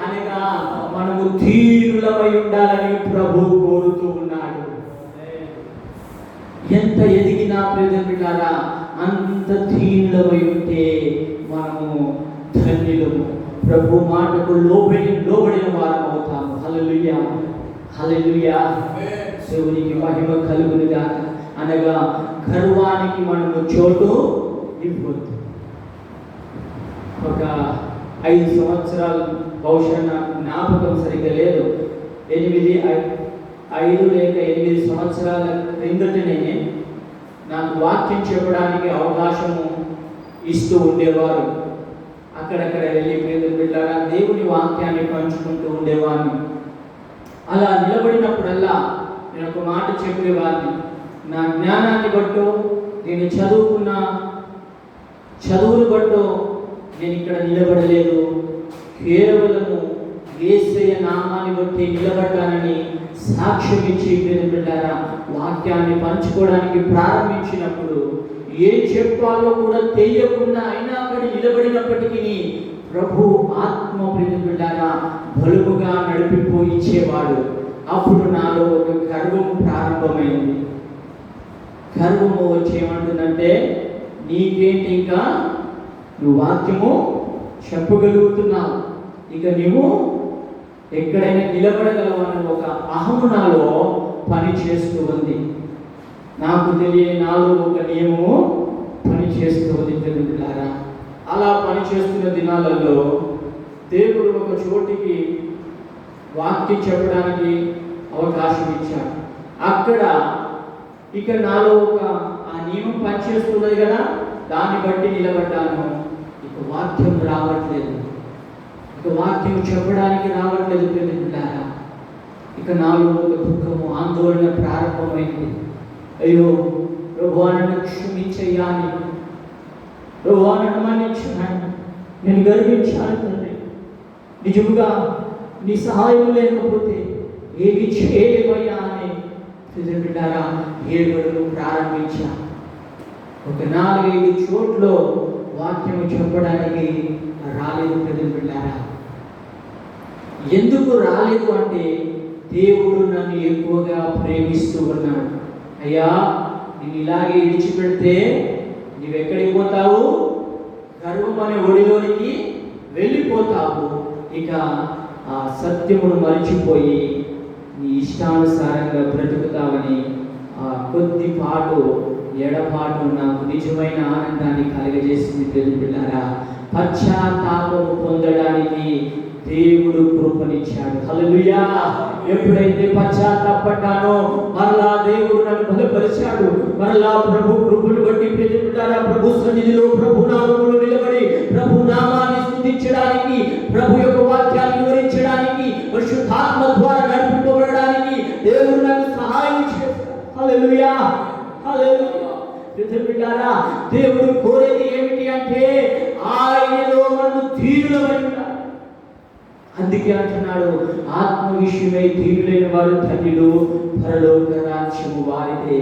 అనగా మనము దీనులమై ఉండాలని ప్రభు కోరుతూ ఉన్నాడు. ఎంత ఎదిగినా ప్రియమిత్రులారా అంత దీనులమై ఉంటే మనము ధన్యులము, ప్రభు మాటకు లోబడిన వారం అవుతాము. హల్లెలూయా, హల్లెలూయా. దేవునికి మహిమ కలుగును గాక. అనగా గర్వానికి మనము చోటు ఇవ్వద్దు. ఒక 5 సంవత్సరాలు, బహుశా నాకు జ్ఞాపకం సరిగ్గా లేదు, 5 లేక 8 సంవత్సరాల క్రిందటనే నాకు వాక్యం చెప్పడానికి అవకాశము ఇస్తూ ఉండేవారు. అక్కడక్కడ వెళ్ళి బిడ్డలారా దేవుని వాక్యాన్ని పంచుకుంటూ ఉండేవాడిని. అలా నిలబడినప్పుడల్లా నేను ఒక మాట చెప్పేవాడిని, నా జ్ఞానాన్ని బట్టో, నేను చదువుకున్న చదువును బట్టో నేను ఇక్కడ నిలబడలేదు, కేవలము యేసయ్య నామాన్ని బట్టి నిలబడ్డానని సాక్ష్యం ఇచ్చి బిడ్డలారా వాక్యాన్ని పంచుకోవడానికి ప్రారంభించినప్పుడు ఏం చెప్పాలో కూడా తెలియకుండా అయినా అక్కడ నిలబడినప్పటికీ ప్రభు ఆత్మ బిడ్డలారా బలుపుగా నడిపిపోయిచ్చేవాడు. అప్పుడు నాలో ఒక గర్వం ప్రారంభమైంది. గర్వము వచ్చేమంటుందంటే, నీకేంటి ఇంకా నువ్వు వాక్యము చెప్పగలుగుతున్నావు, ఇక నువ్వు ఎక్కడైనా నిలబడగలవన్న ఒక అహము నాలో పని చేస్తూ ఉంది. నాకు తెలియని నాలో ఒక నియమము పని చేస్తూ ఉంది బిడ్డలారా. అలా పనిచేస్తున్న దినాలలో దేవుడు ఒక చోటికి వాక్యం చెప్పడానికి అవకాశం ఇచ్చాడు. అక్కడ ఇక నాలో ఒక ఆ నియమం పనిచేస్తున్నది కదా, దాన్ని బట్టి నిలబడ్డాను. ఇక వాక్యం రావట్లేదు, ఇక వాక్యం చెప్పడానికి రావట్లేదు ప్రియమిత్రులారా. ఇక నాలో ఒక దుఃఖము, ఆందోళన ప్రారంభమైంది. అయ్యో ప్రభువా నన్ను క్షమించయ్యా అని, ప్రభువా నన్ను మన్నించాను, నేను గర్వించాను తండ్రి, నిజముగా నీ సహాయం లేకపోతే ఏమి చేయలేమయ్యా అని బిడ్డలారా ఏడుగురు ప్రారంభించాను. ఒక 4-5 చోట్ల వాక్యం చెప్పడానికి రాలేదు బిడ్డలారా. ఎందుకు రాలేదు అంటే దేవుడు నన్ను ఎక్కువగా ప్రేమిస్తూ ఉన్నాడు. అయ్యా నేను ఇలాగే విడిచిపెడితే నీవెక్కడికి పోతావు, గర్వం అనే ఒడిలోనికి వెళ్ళిపోతావు, ఇక ఆ సత్యమును మరిచిపోయి నీ ఇష్టానుసారంగా బ్రతుకుతావని ఆ కొద్దిపాటు ఎడపాటు నాకు నిజమైన ఆనందాన్ని కలగజేసింది బిడ్డలారా. పశ్చాత్తాపము పొందడానికి దేవుడు కృపనిచ్చాడు. హల్లెలూయా. ఎప్పుడైతే పశ్చాత్తాపడ్డానో మరలా దేవుడు నన్ను బలపరిచాడు. మరలా ప్రభు కృపను బట్టి బిడ్డలారా ప్రభు సన్నిధిలో ప్రభు నామములో నిలబడి ప్రభు నామాన్ని స్తుతించడానికి, ప్రభు యొక్క వాక్యాన్ని వివరించడానికి, పరిశుద్ధాత్మ ద్వారా నడిపింపబడడానికి దేవుడు నాకు సహాయం చేశాడు. హల్లెలూయా, హల్లెలూయా. బిడ్డలారా దేవుడు కోరేది ఏమిటి అంటే ఆయనలో మనము దీనులమై ఉండాలి. అందుకే అంటున్నాడు, ఆత్మ విషయమై దీనులైన వారు ధన్యులు, పరలోక రాజ్యము వారిదే.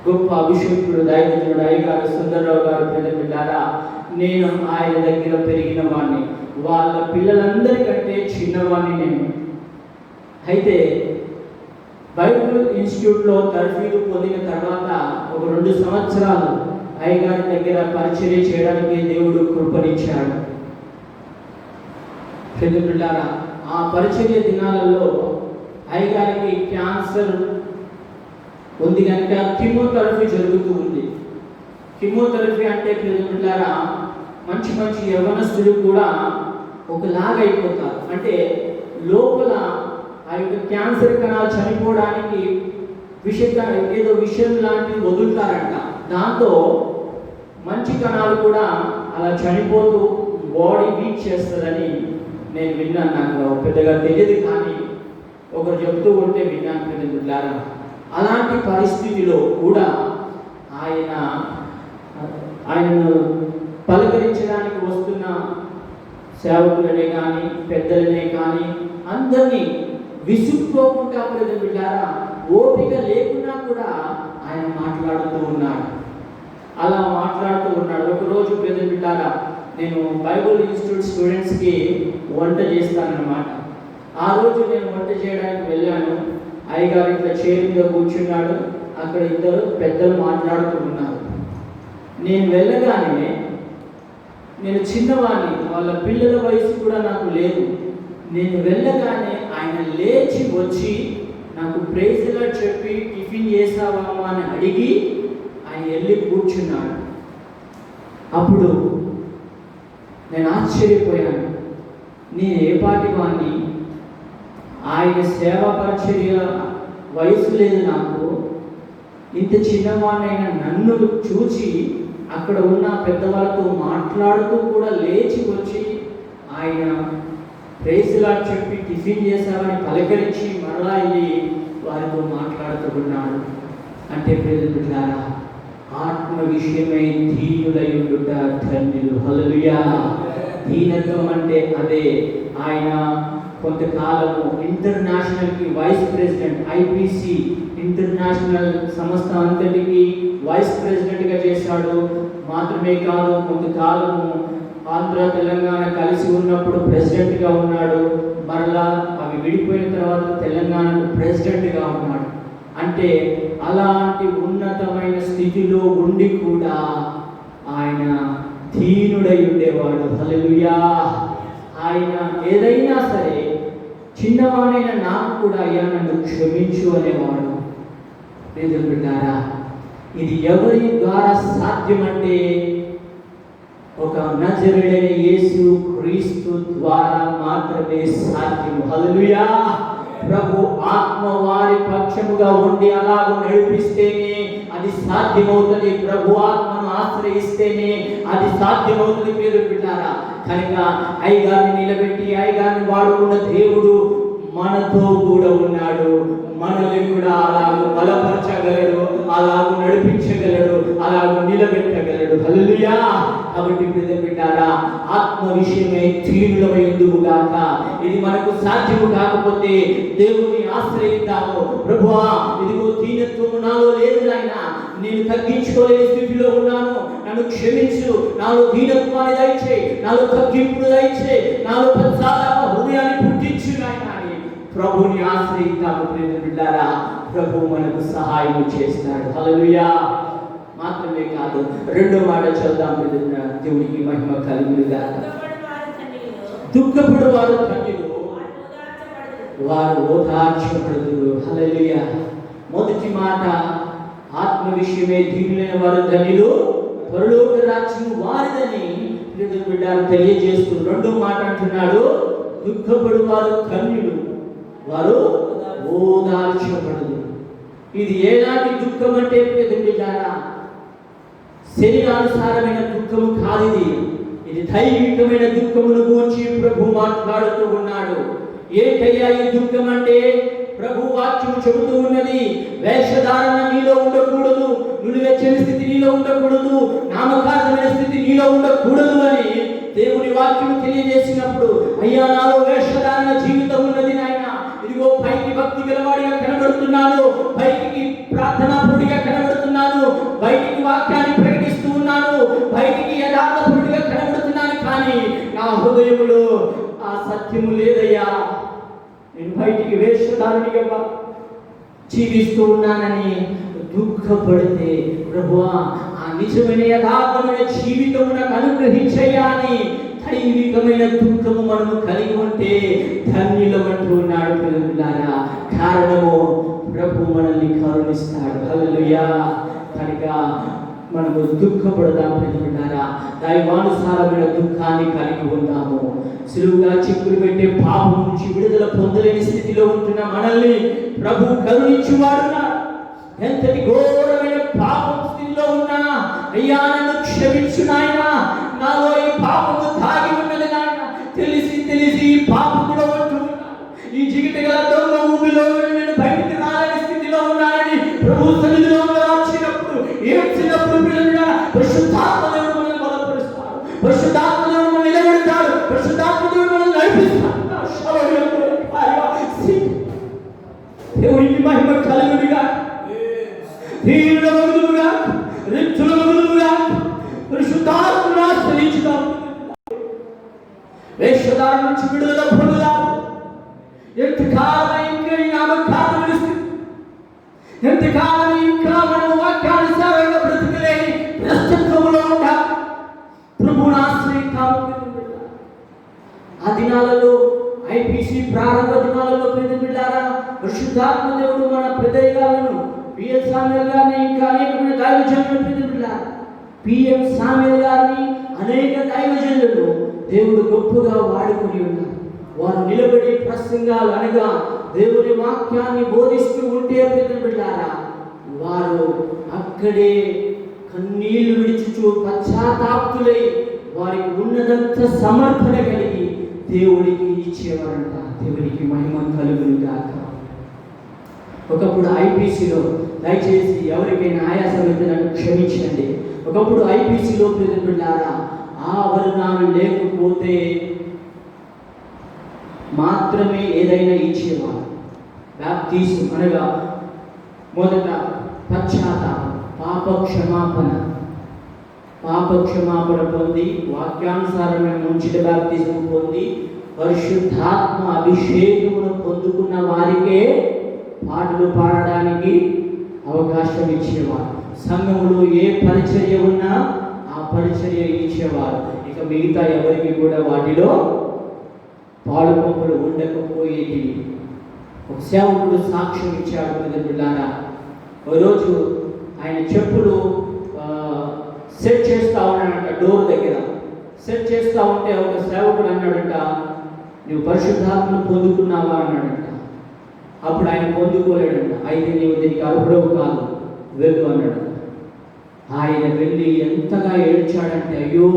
గొప్ప అభిషేకుడు దైవజనుడు అయ్యగారు సుందరరావు గారు బిడ్డలారా, నేను ఆయన దగ్గర పెరిగిన వాడిని, వాళ్ళ పిల్లలందరికంటే చిన్నవాడిని నేను. అయితే బైబిల్ ఇన్స్టిట్యూట్లో తర్ఫీదు పొందిన తర్వాత ఒక 2 సంవత్సరాలు అయ్యగారి దగ్గర పరిచర్య చేయడానికి దేవుడు కృపనిచ్చాడు. బిడ్డలారా ఆ పరిచర్య దినాలలో అయ్యగారికి క్యాన్సర్ ఉంది కనుక కీమోథెరపీ జరుగుతూ ఉంది. కీమోథెరపీ అంటే బిడ్డలారా మంచి మంచి యవ్వనస్తులు కూడా ఒకలాగా అయిపోతారు. అంటే లోపల ఆ యొక్క క్యాన్సర్ కణాలు చనిపోవడానికి ఏదో విషయం లాంటివి వదులుతారంట. దాంతో మంచి కణాలు కూడా అలా చనిపోతూ బాడీ వీక్ చేస్తుందని నేను విన్నాను. నాకు పెద్దగా తెలియదు, కానీ ఒకరు చెప్తూ ఉంటే విన్నాను బిడ్డలారా. అలాంటి పరిస్థితిలో కూడా ఆయనను పలకరించడానికి వస్తున్న సేవకులనే కానీ పెద్దలనే కానీ అందరినీ విసుక్కోకుండా బిడ్డలారా ఓపిక లేకున్నా కూడా ఆయన మాట్లాడుతూ ఉన్నాడు. అలా మాట్లాడుతూ ఉన్నాడు. ఒకరోజు పెద్ద బిడ్డారా, నేను బైబుల్ ఇన్స్టిట్యూట్ స్టూడెంట్స్కి వంట చేస్తానన్నమాట. ఆ రోజు నేను వంట చేయడానికి వెళ్ళాను. అయ్యగారు ఇట్లా చైర్ మీద కూర్చున్నాడు. అక్కడ ఇద్దరు పెద్దలు మాట్లాడుతూ ఉన్నారు. నేను వెళ్ళగానే, నేను చిన్నవాడిని, వాళ్ళ పిల్లల వయసు కూడా నాకు లేదు. నేను వెళ్ళగానే ఆయన లేచి వచ్చి నాకు ప్రైజ్లా చెప్పి టిఫిన్ చేసావా అని అడిగి ఆయన వెళ్ళి కూర్చున్నాడు. అప్పుడు నేను ఆశ్చర్యపోయాను. నేను ఏ పాటి వాడిని, ఆయన సేవా పరిచర్య వయసు లేదు నాకు, ఇంత చిన్నవాడినైన నన్ను చూసి అక్కడ ఉన్న పెద్దవాళ్ళతో మాట్లాడుతూ కూడా లేచి వచ్చి ఆయన ప్రైజ్లా చెప్పి టిఫిన్ చేశామని పలకరించి మరలా వెళ్ళి వారితో మాట్లాడుతూ ఉన్నాడు. అంటే ప్రియమిత్రులారా, ఆత్మ విషయమై దీనులై ఉండుట ధన్యులు. హల్లెలూయా. దీనత్వం అంటే అదే. ఆయన కొంతకాలము ఇంటర్నేషనల్కి వైస్ ప్రెసిడెంట్, ఐపీసీ ఇంటర్నేషనల్ సంస్థ అంతటికి వైస్ ప్రెసిడెంట్గా చేశాడు. మాత్రమే కాదు, కొంతకాలము ఆంధ్ర తెలంగాణ కలిసి ఉన్నప్పుడు ప్రెసిడెంట్గా ఉన్నాడు. మరలా అవి విడిపోయిన తర్వాత తెలంగాణకు ప్రెసిడెంట్గా ఉన్నాడు. అంటే అలాంటి ఉన్నతమైన స్థితిలో ఉండి కూడా ఆయన దీనుడై ఉండేవాడు. హల్లెలూయా. ఆయన ఏదైనా సరే, చిన్నవాడైన నాకు కూడా అయ్యా నన్ను క్షమించు అనేవాడు. బిడ్డారా, ఇది ఎవరి ద్వారా సాధ్యమంటే ఒక నజరేయుడైన యేసు క్రీస్తు ద్వారా మాత్రమే సాధ్యము. హల్లెలూయా. ప్రభు ఆత్మ వారి పక్షముగా ఉండి అలాగ నడిపిస్తేనే అది సాధ్యమవుతుంది. ప్రభు ఆత్మను ఆశ్రయిస్తేనే అది సాధ్యమవుతుంది. మీరు బిడ్డారా, కనుక అయ్యగారిని నిలబెట్టి అయ్యగారిని వాడుకున్న దేవుడు మనతో కూడా ఉన్నాడు. మనల్ని కూడా అలాగ బలపరచగలడు, అలాగ నడిపించగలడు, అలాగ నిలబెట్టగలడు. హల్లెలూయా. కాబట్టి బిడ్డారా, ఆత్మ విషయమే దీనులమై ఉందుముగాక. ఇది మనకు సాధ్యము కాకపోతే దేవుని ఆశ్రయిద్దాము. ప్రభువా, ఇదిగో దీనత్వము నాలో లేదు నాయనా, నేను తగ్గించుకోలేని స్థితిలో ఉన్నాను, నన్ను క్షమించు, నాలో దీనత్వాన్ని దయచేయి, నాలో తగ్గింపును దయచేయి, నాలో పశ్చాత్తాప హృదయాన్ని పుట్టించు నాయనా అని ప్రభుని ఆశ్రయిద్దాము. బిడ్డారా, ప్రభు మనకు సహాయం చేస్తాడు. హల్లెలూయా. మాత్రమే కాదు, రెండో మాట చదువుదాం. దేవునికి మహిమ కలుగునుగా. దుఃఖపడు వారు ధన్యులు, వారు ఓదార్చబడుదురు. హల్లెలూయా. మొదటి మాట, ఆత్మ విషయమే దీనులైన వారు ధన్యులు, పరలోక రాజ్యము వారిదని బిడ్డలు తెలియజేస్తూ రెండో మాట అంటున్నాడు, దుఃఖపడు వారు ధన్యులు, వారు ఓదార్చబడుదురు. ఇది ఏలాంటి దుఃఖం అంటే బిడ్డారా, శరీరానుసారమైన దుఃఖము కాదు. ఇది దైవికమైన దుఃఖమును గురించి ప్రభు మాట్లాడుతూ ఉన్నాడు. ఏంటయ్యా ఈ దుఃఖం అంటే? ప్రభు వాక్యము చెబుతూ ఉన్నది, వేషధారణ నీలో ఉండకూడదు, నులివెచ్చని స్థితి నీలో ఉండకూడదు, నామకార్థమైన స్థితి నీలో ఉండకూడదు అని దేవుని వాక్యము తెలియజేసినప్పుడు, అయ్యా నాలో వేషధారణ జీవితం ఉన్నది నాయన, ఇదిగో పైకి భక్తి గలవాడిగా కనబడుతున్నాను, పైకి ప్రార్థనాపరుడిగా కనబడుతున్నాను, బయటికి వాక్యాన్ని ప్రకటిస్తూ ఉన్నాను, బయటికి యథార్థపరుడిగా కనబడుతున్నాను, కానీ నా హృదయములో ఆ సత్యము లేదయ్యా, నేను బయటికి వేషధారునిగా జీవిస్తూ ఉన్నానని దుఃఖపడితే, ప్రభువా ఆ నిజమైన యథార్థమైన జీవితము నాకు అనుగ్రహించయ్యా అని దైవికమైన దుఃఖము మనము కలిగి ఉంటే ధన్యులమంటూ ఉన్నాడు. పిల్లలారా, కారణము ప్రభు మనల్ని కరుణిస్తాడు. హల్లెలూయా. కనుక మనము దుఃఖపడదాం. పిల్లలారా, దైవానుసారమైన దుఃఖాన్ని కలిగి ఉందాము. సులువుగా చిక్కులు పెట్టే పాపం నుంచి విడుదల పొందలేని స్థితిలో ఉంటున్న మనల్ని ప్రభు కరుణించువాడున్నాడు. ఎంతటి ఘోరమైన పాపం స్థితిలో ఉన్నా, అయ్యా నన్ను క్షమించు నాయనా, నాలో ఈ పాపము దాగి ఉన్నది నాయన, తెలిసి ఈ పాపములో ఉంటున్నాను, ఈ జిగిట గల దొంగ ఊబిలో నేను బయటికి రాలేని స్థితిలో ఉన్నానని ప్రభు సన్నిధిలో వచ్చినప్పుడు, ఏడ్చినప్పుడు పిల్లలుగా పరిశుద్ధాత్మదేవుడు మనల్ని బలపరుస్తాడు, పరిశుద్ధాత్మదేవుడు మనల్ని నిలబెడతాడు, పరిశుద్ధాత్మదేవుడు మనల్ని నడిపిస్తాడు. దేవునికి మహిమ కలుగును అంధకారం నుంచి విడుదల పొందుదాము. ఎంతకాలం ఇంకా ఈ నామకాలం విడుస్తుంది? ఎంతకాలం ఇంకా మనం వాక్యానుసారంగా బ్రతకలేని ప్రస్తుతంలో ఉంటాం? ప్రభువుని ఆశ్రయిస్తాము. ఆ దినాలలో ఐపీసీ ప్రారంభ దినాలలో బిడ్డలారా, పరిశుద్ధాత్మ దేవుడు మన పెద్దయ్యలను పిఎల్ సామ్యూయల్ గారిని, ఇంకా అనేకమైన దైవజనులు బిడ్డలారా, పిఎం సామ్యూయల్ గారిని అనేక దైవజనులు దేవుడు గొప్పగా వాడుకుని ఉన్నారు. వారు నిలబడి ప్రసంగాలు అనగా దేవుని వాక్యాన్ని బోధిస్తూ ఉంటే బిడ్డలారా, వారు అక్కడే కన్నీళ్లు విడిచుచు పశ్చాత్తాప్తులై వారికి ఉన్నదంత సమర్పణ కలిగి దేవుడికి ఇచ్చేవారంట. దేవుడికి మహిమ కలుగును గాక. ఒకప్పుడు ఐపీసీలో, దయచేసి ఎవరికైనా ఆయాసం అయితే నన్ను క్షమించండి, ఒకప్పుడు ఐపీసీలో బిడ్డలారా ఆభరణాలు లేకపోతే మాత్రమే ఏదైనా ఇచ్చేవారు. బాప్తిజం అనగా మొదట పశ్చాత్తాపం, పాప క్షమాపణ పొంది వాక్యానుసారమైన ముంచిత బాప్తిజం పొంది పరిశుద్ధాత్మ అభిషేకమును పొందుకున్న వారికే పాటలు పాడడానికి అవకాశం ఇచ్చేవారు. సంఘములో ఏ పరిచర్య ఉన్నా ఆ పరిచర్య ఇచ్చేవారు. ఇక మిగతా ఎవరికి కూడా వాటిలో పాలు పంపులు ఉండకపోయేటివి. ఒక సేవకుడు సాక్ష్యం ఇచ్చాడు బిడ్డలారా. ఒకరోజు ఆయన చెప్పులు సెట్ చేస్తూ ఉన్నాడంట. డోర్ దగ్గర సెట్ చేస్తూ ఉంటే ఒక సేవకుడు అన్నాడంట, నువ్వు పరిశుద్ధాత్మను పొందుకున్నావా అన్నాడంట. అప్పుడు ఆయన పొందుకోలేడంట. అయితే నీవు దీనికి అర్హుడవు కాదు, వెళ్ళు అన్నాడు. ఆయన వెళ్ళి ఎంతగా ఏడ్చాడంటే, అయ్యో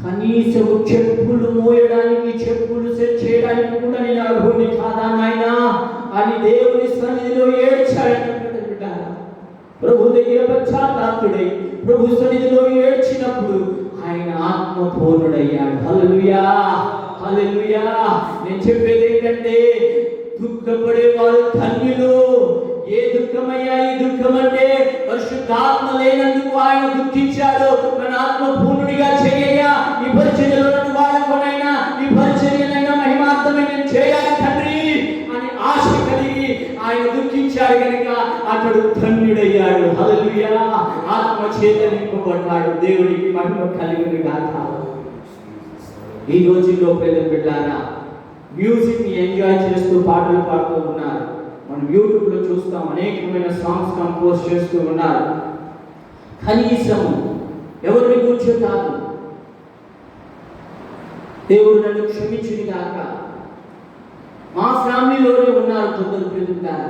కనీసం చెప్పులు మోయడానికి, చెప్పులు సెట్ చేయడానికి కూడా నేను అర్హుడిని కాదా నాయనా అని దేవుని సన్నిధిలో ఏడ్చాడంట. ప్రభు దగ్గర పశ్చాత్తాపుడై ప్రభు సన్నిధిలో ఏడ్చినప్పుడు ఆయన ఆత్మపూర్ణుడయ్యాడు. హల్లెలూయా, హల్లెలూయా. నేను చెప్పేది ఏంటంటే, దుఃఖపడేవారు ధన్యులు. ఏ దుఃఖమయ్యా ఈ దుఃఖం అంటే, పరిశుద్ధాత్మ లేనందుకు ఆయన దుఃఖించాడు. మన ఆత్మపూర్ణుడిగా చేయయ్యా, ఈ పరిచర్యలో నన్ను వాడుకోనైనా, ఈ పరిచర్యనైనా మహిమార్థమైన చేయాలి తండ్రి అని ఆశ కలిగి ఆయన దుఃఖించాడు కనుక అతడు ధన్యుడయ్యాడు. హల్లెలూయా. ఆత్మ చేత నింపబడ్డాడు. దేవుడికి మహిమ కలుగును గాక. ఈ రోజుల్లో బిడ్డలారా మ్యూజిక్ ని ఎంజాయ్ చేస్తూ పాటలు పాడుతూ ఉన్నారు. మనం యూట్యూబ్ లో చూస్తాం, అనేకమైన సాంగ్స్ కంపోజ్ చేస్తూ ఉన్నారు. కనీసం ఎవరిని కూర్చో కాదు, దేవుడు నన్ను క్షమించుని గాక. మా ఫ్యామిలీలోనే ఉన్నారు కొందరు బిడ్డలారా,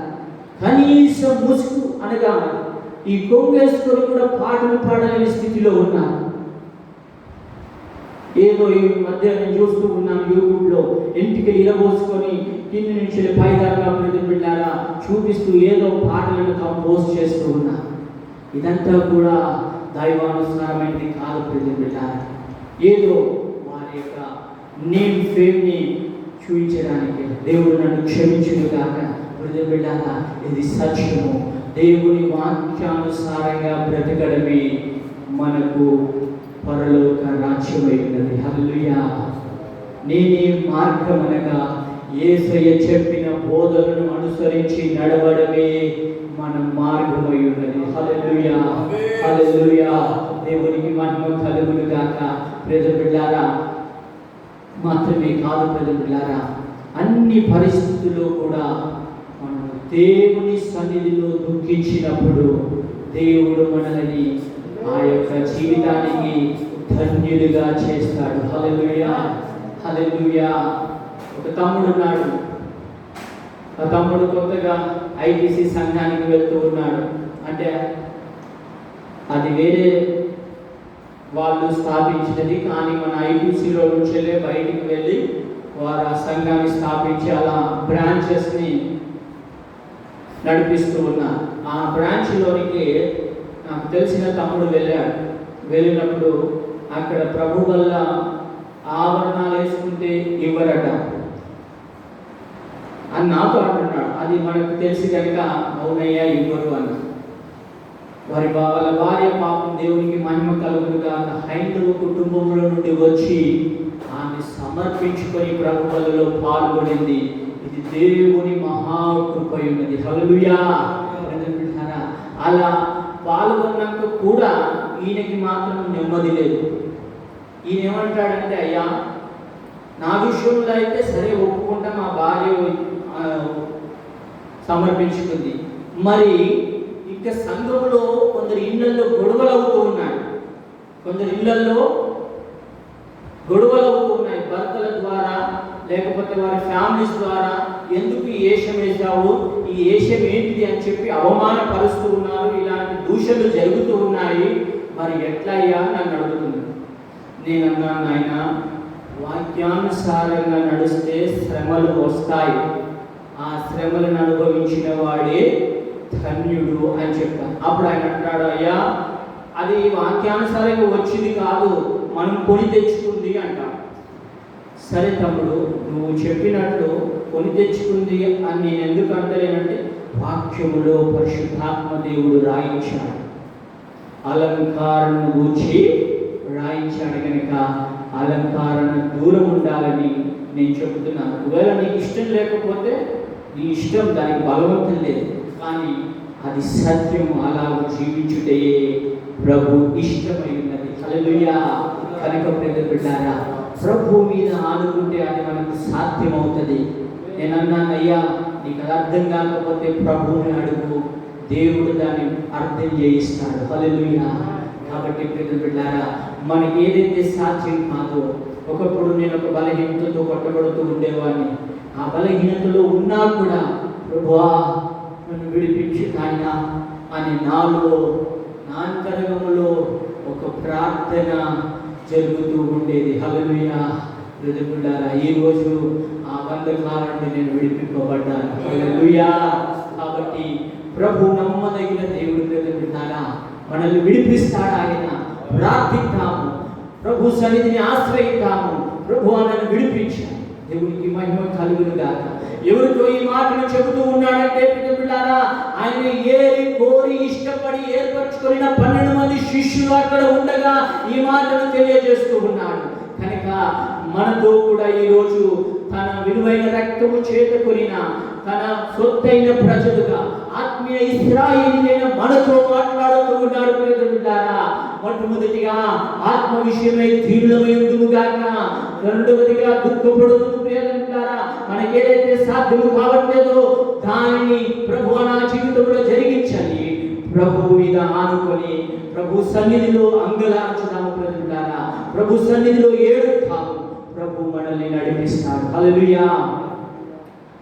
కనీసం ముసుగు అనగా ఈ కొంగేసుకొని కూడా పాటలు పాడలేని స్థితిలో ఉన్నారు. ఏదో ఈ మధ్య నేను చూస్తూ ఉన్నాను యూట్యూబ్లో, ఇంటికి ఇరబోసుకొని కింది నుంచి పైదాకా బిడ్డలారా చూపిస్తూ ఏదో పాటలను కంపోజ్ చేస్తూ ఉన్నారు. ఇదంతా కూడా దైవానుసారమైనది కాదు బిడ్డలారా. ఏదో వారి యొక్క నేమ్ ఫేమ్ని చూపించడానికి. దేవుడు నన్ను క్షమించును గాక. బిడ్డలారా, ఇది సత్యము. దేవుని వాక్యానుసారంగా బ్రతకడమే మనకు పరలోక రాజ్యమై ఉన్నది. హల్లెలూయా. నేనే మార్గం అనగా యేసయ్య చెప్పిన బోధనను అనుసరించి నడవడమే మన మార్గమై ఉన్నది. హల్లెలూయా, హల్లెలూయా. దేవునికి మహిమ కలుగును గాక. బిడ్డలారా, మాత్రమే కాదు బిడ్డలారా, అన్ని పరిస్థితుల్లో కూడా మనం దేవుని సన్నిధిలో దుఃఖించినప్పుడు దేవుడు మనల్ని ఆ యొక్క జీవితానికి ధన్యులుగా చేస్తాడు. హల్లెలూయా, హల్లెలూయా. ఒక తమ్ముడు ఉన్నాడు. ఆ తమ్ముడు కొత్తగా ఐపీసీ సంఘానికి వెళ్తూ ఉన్నాడు. అంటే అది వేరే వాళ్ళు స్థాపించినది, కానీ మన ఐపీసీలో నుంచి బయటికి వెళ్ళి వారు ఆ సంఘాన్ని స్థాపించి అలా బ్రాంచెస్ని నడిపిస్తూ ఉన్నారు. ఆ బ్రాంచ్లోనికి నాకు తెలిసిన తమ్ముడు వెళ్ళాడు. వెళ్ళినప్పుడు అక్కడ ప్రభు వల్ల ఆభరణాలు వేసుకుంటే ఇవ్వరట అని నాతో అంటున్నాడు. అది మనకు తెలిసి కనుక అవునయ్యా ఇవ్వరు అన్న. వాళ్ళ భార్య పాపం దేవునికి మహిమ కలుగునుగా హైందవ కుటుంబంలో నుండి వచ్చి ఆమె సమర్పించుకొని ప్రభువులలో పాల్గొనింది. ఇది దేవుని మహాకృప ఉన్నది. హల్లెలూయా. అలా పాల్గొన్నాక కూడా ఈయనకి మాత్రం నెమ్మది లేదు. ఈయన ఏమంటాడంటే, అయ్యా నా విషయంలో అయితే సరే ఒప్పుకుంటా, మా భార్య సమర్పించుకుంది, మరి ఇక సంఘంలో కొందరు ఇళ్లలో గొడవలు అవుతూ ఉన్నాయి. భర్తల ద్వారా లేకపోతే వారి ఫ్యామిలీస్ ద్వారా ఎందుకు ఈ ఏషం వేశావు, ఈ ఏషం ఏంటిది అని చెప్పి అవమానపరుస్తూ ఉన్నారు. ఇలాంటి దూషణలు జరుగుతూ ఉన్నాయి. మరి ఎట్లా అయ్యా నన్ను అడుగుతున్నాను. నేనన్నాను, నాయన వాక్యానుసారంగా నడిస్తే శ్రమలు వస్తాయి, ఆ శ్రమలను అనుభవించిన వాడే ధన్యుడు అని చెప్పాను. అప్పుడు ఆయన అంటాడు, అయ్యా అది వాక్యానుసారంగా వచ్చింది కాదు, మనం కొని తెచ్చుకుంది అంటాడు. సరే తమ్ముడు, నువ్వు చెప్పినట్లు కొని తెచ్చుకుంది అని నేను ఎందుకు అంటలేనంటే, వాక్యములో పరిశుద్ధాత్మ దేవుడు రాయించాడు, అలంకారణ గూర్చి రాయించాడు కనుక అలంకారణ దూరం ఉండాలని నేను చెబుతున్నాను. ఒకవేళ నీకు ఇష్టం లేకపోతే నీ ఇష్టం, దానికి బలవంతం లేదు, కానీ అది సత్యము, అలా జీవించుటే ప్రభు ఇష్టమై ఉన్నది. హల్లెలూయా. కనుక బిడ్డారా, ప్రభు మీద ఆనుకుంటే అది మనకు సాధ్యమవుతుంది. నేను అన్నాను, అయ్యా నీకు అది అర్థం కాకపోతే ప్రభువుని అడుగు, దేవుడు దాన్ని అర్థం చేయిస్తాడు. హల్లెలూయా. కాబట్టి బిడ్డారా, మనకి ఏదైతే సాధ్యం కాదో, ఒకప్పుడు నేను ఒక బలహీనతతో కొట్టబడుతూ ఉండేవాడిని. ఆ బలహీనతలో ఉన్నా కూడా ప్రభువా నన్ను విడిపించి నాయన అని నాలో నా అంతరంగంలో ఒక ప్రార్థన జరుగుతూ ఉండేది. హల్లెలూయా. బిడ్డలారా, ఈరోజు ఆ బంధకాల నుండి నేను విడిపింపబడ్డాను. హల్లెలూయా. కాబట్టి ప్రభు నమ్మదగిన దేవుడు. బిడ్డలారా, మనల్ని విడిపిస్తాడు. ఆయన ప్రార్థిద్దాము, ప్రభు సన్నిధిని ఆశ్రయిద్దాము. ప్రభు నన్ను విడిపించాడు. దేవునికి మహిమ కలుగును గాక. ఎవరితో ఈ మాటలు చెబుతూ ఉన్నాడంటే బిడ్డలారా, ఆయన ఏరి కోరి ఇష్టపడి ఏర్పరచుకున్న 12 మంది శిష్యులు అక్కడ ఉండగా ఈ మాటలు తెలియజేస్తూ ఉన్నాడు. కనుక మనతో కూడా ఈరోజు తన విలువైన రక్తము చేత కొనిన తన సొత్తైన ప్రజలుగా ఆత్మీయ ఇశ్రాయేలీయులైన మనతో మాట్లాడుతూ ఉన్నాడు. బిడ్డలారా, మొట్టమొదటిగా ఆత్మ విషయమై తీవ్రమై ఉండుము గాక, రెండవదిగా దుఃఖపడుతూ బిడ్డలారా మనకి ఏదైతే సాధ్యము కావట్లేదో దానిని ప్రభు నా జీవితంలో జరిగించాలి. ప్రభు మీద ఆనుకొని ప్రభు సన్నిధిలో అంగలార్చుదాము. బిడ్డలారా, ప్రభు సన్నిధిలో ఏడుతాము. ప్రభు మనల్ని నడిపిస్తాడు. హల్లెలూయా.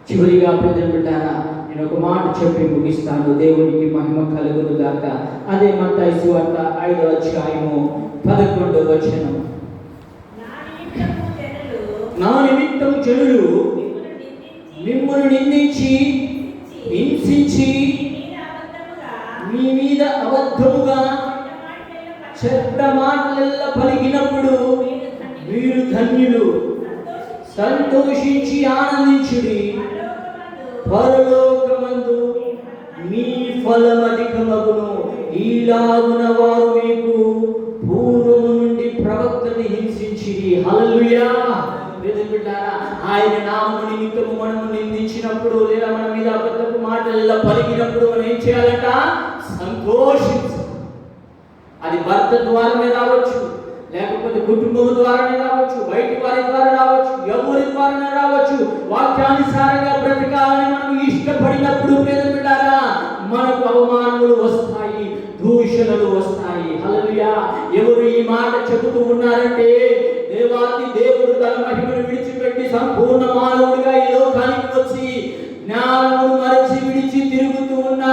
చివరిగా బిడ్డలారా, నేను ఒక మాట చెప్పి ముగిస్తాను. దేవునికి మహిమ కలుగును గాక. అదే మత్తయి సువార్త 5వ అధ్యాయము 11వ వచనం. నా నిమిత్తం జనులు మిమ్మును నిందించి హింసించి మీ మీద అబద్ధముగా చెడ్డ మాటలెల్లా పలికినప్పుడు మీరు ధన్యులు, సంతోషించి ఆనందించుడి, పరలోకమందు మీ ఫలమధికమగును. ఈలాగున వారు మీకు పూర్వము నుండి ప్రవక్తని హింసించిరి. హల్లెలూయా. బిడ్డలారా, ఆయన నామము నిమిత్తము మనము నిందించినప్పుడు లేదా మన మీద అబద్ధపు మాటల్లో పలికినప్పుడు మనం ఏం చేయాలంట? సంతోషించాలి. అది భర్త ద్వారానే రావచ్చు, లేకపోతే కుటుంబం ద్వారానే రావచ్చు, బయటి వారి ద్వారా రావచ్చు, ఎవరి ద్వారానే రావచ్చు. వాక్యానుసారంగా బ్రతకాలని మనం ఇష్టపడినప్పుడు బిడ్డలారా మనకు అవమానములు వస్తాయి, దూషణలు వస్తాయి. హల్లెలూయా. ఎవరు ఈ మాట చెబుతూ ఉన్నారంటే, దేవాది దేవుడు తన మహిమను విడిచిపెట్టి సంపూర్ణ మానవుడిగా ఈ లోకానికి వచ్చి జ్ఞానమును మరచి విడిచి తిరుగుతూ ఉన్న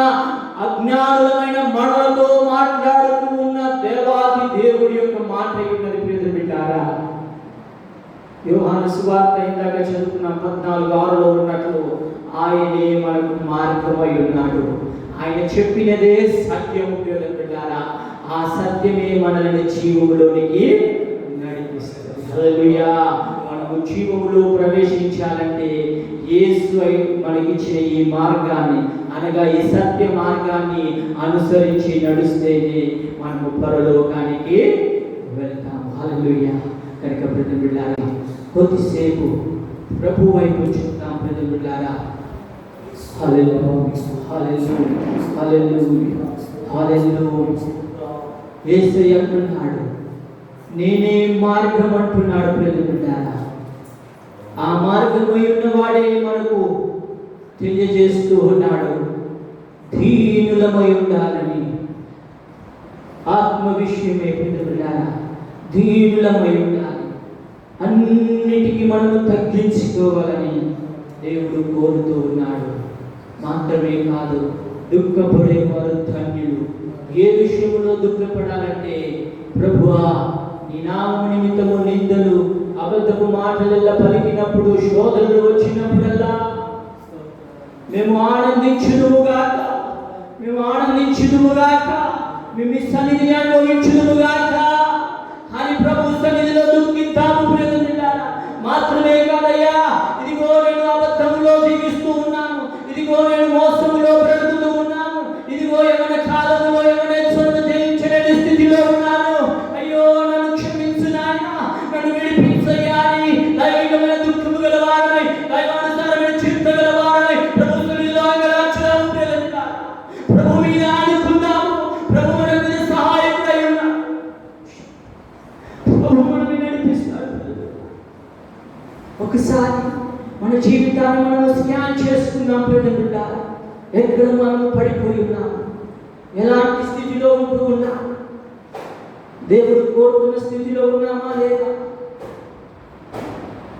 అజ్ఞానులమైన మనలతో మాట్లాడుతూ ఉన్న దేవాది దేవుడి యొక్క మాట ఉన్నది. బిడ్డలారా, యోహాను సువార్త ఇందాక చదువుకున్న 14:6లో ఉన్నట్లు ఆయనే మనకు మార్గమై ఉన్నాడు. ఆయన చెప్పినదే సత్యము. బిడ్డలారా, ఆ సత్యమే మనల్ని జీవములోనికి నడిపిస్తుంది. హల్లెలూయా. మనం మనము జీవములో ప్రవేశించాలంటే యేసు మనకిచ్చిన ఈ మార్గాన్ని అనగా ఈ సత్య మార్గాన్ని అనుసరించి నడుస్తేనే మనము పరలోకానికి వెళ్తాం. హల్లెలూయా. కనుక ప్రతి బిడ్డలారా కొద్దిసేపు ప్రభు వైపు చూద్దాం. ప్రతి బిడ్డలారా హల్లెలూయా, హల్లెలూయా, హల్లెలూయా, హల్లెలూయా. యేసయ్య అంటున్నాడు, నేనే మార్గం అంటున్నాడు. ప్రతి బిడ్డలారా ఆ మార్గమై ఉన్నవాడే మనకు తెలియజేస్తూ ఉన్నాడు. దీనులమై ఉండాలని ఆత్మ విషయమే. ప్రతి బిడ్డలారా దీనులమై ఉండాలి, అన్నిటికీ మనము తగ్గించుకోవాలని దేవుడు కోరుతూ ఉన్నాడు. మాత్రమే కాదు, దుఃఖపడేవారు ధన్యులు. ఏ విషయంలో దుఃఖపడాలంటే, ప్రభువా నీ నామము నిమిత్తము నిందలు అబద్ధపు మాటలెల్లా పలికినప్పుడు, శోధనలు వచ్చినప్పుడల్లా మేము ఆనందించుదుముగాక, మేము ఆనందించుదుముగాక, మేము మీ సన్నిధిని అనుభవించుదుముగాక అని ప్రభు సన్నిధిలో దుఃఖిద్దాము. ప్రియమిత్రులారా మాత్రమే కాదయ్యా, ఇదిగో నేను అబద్ధములో జీవిస్తూ ఉన్నాను, ఇదిగో నేను మోసములో బ్రతుకుతూ ఉన్నాను, ఇదిగో ఏమైనా కాలంలో ఏమైనా చోట జయించలేని స్థితిలో ఉన్నాను, అయ్యో నన్ను క్షమించు నాయన, నన్ను విడిపించయ్యా అని దైవికమైన దుఃఖము గలవారమై, దైవానుసారమైన చింత గలవారమై ప్రభు సన్నిధిలో అంగలార్చుదాము. ప్రియమిత్రులారా ప్రభు మీద ఆనుకుందాము. ప్రభు మన మీద సహాయకుడై ఉన్నాడు, ప్రభు మనల్ని నడిపిస్తాడు. ఒకసారి మన జీవితాన్ని మనం స్కాన్ చేసుకుందాం. ప్రియమిత్రులారా ఎక్కడ మనము పడిపోయి ఉన్నాం, ఎలాంటి స్థితిలో ఉంటూ ఉన్నాం, దేవుడు కోరుకున్న స్థితిలో ఉన్నామా లేదా?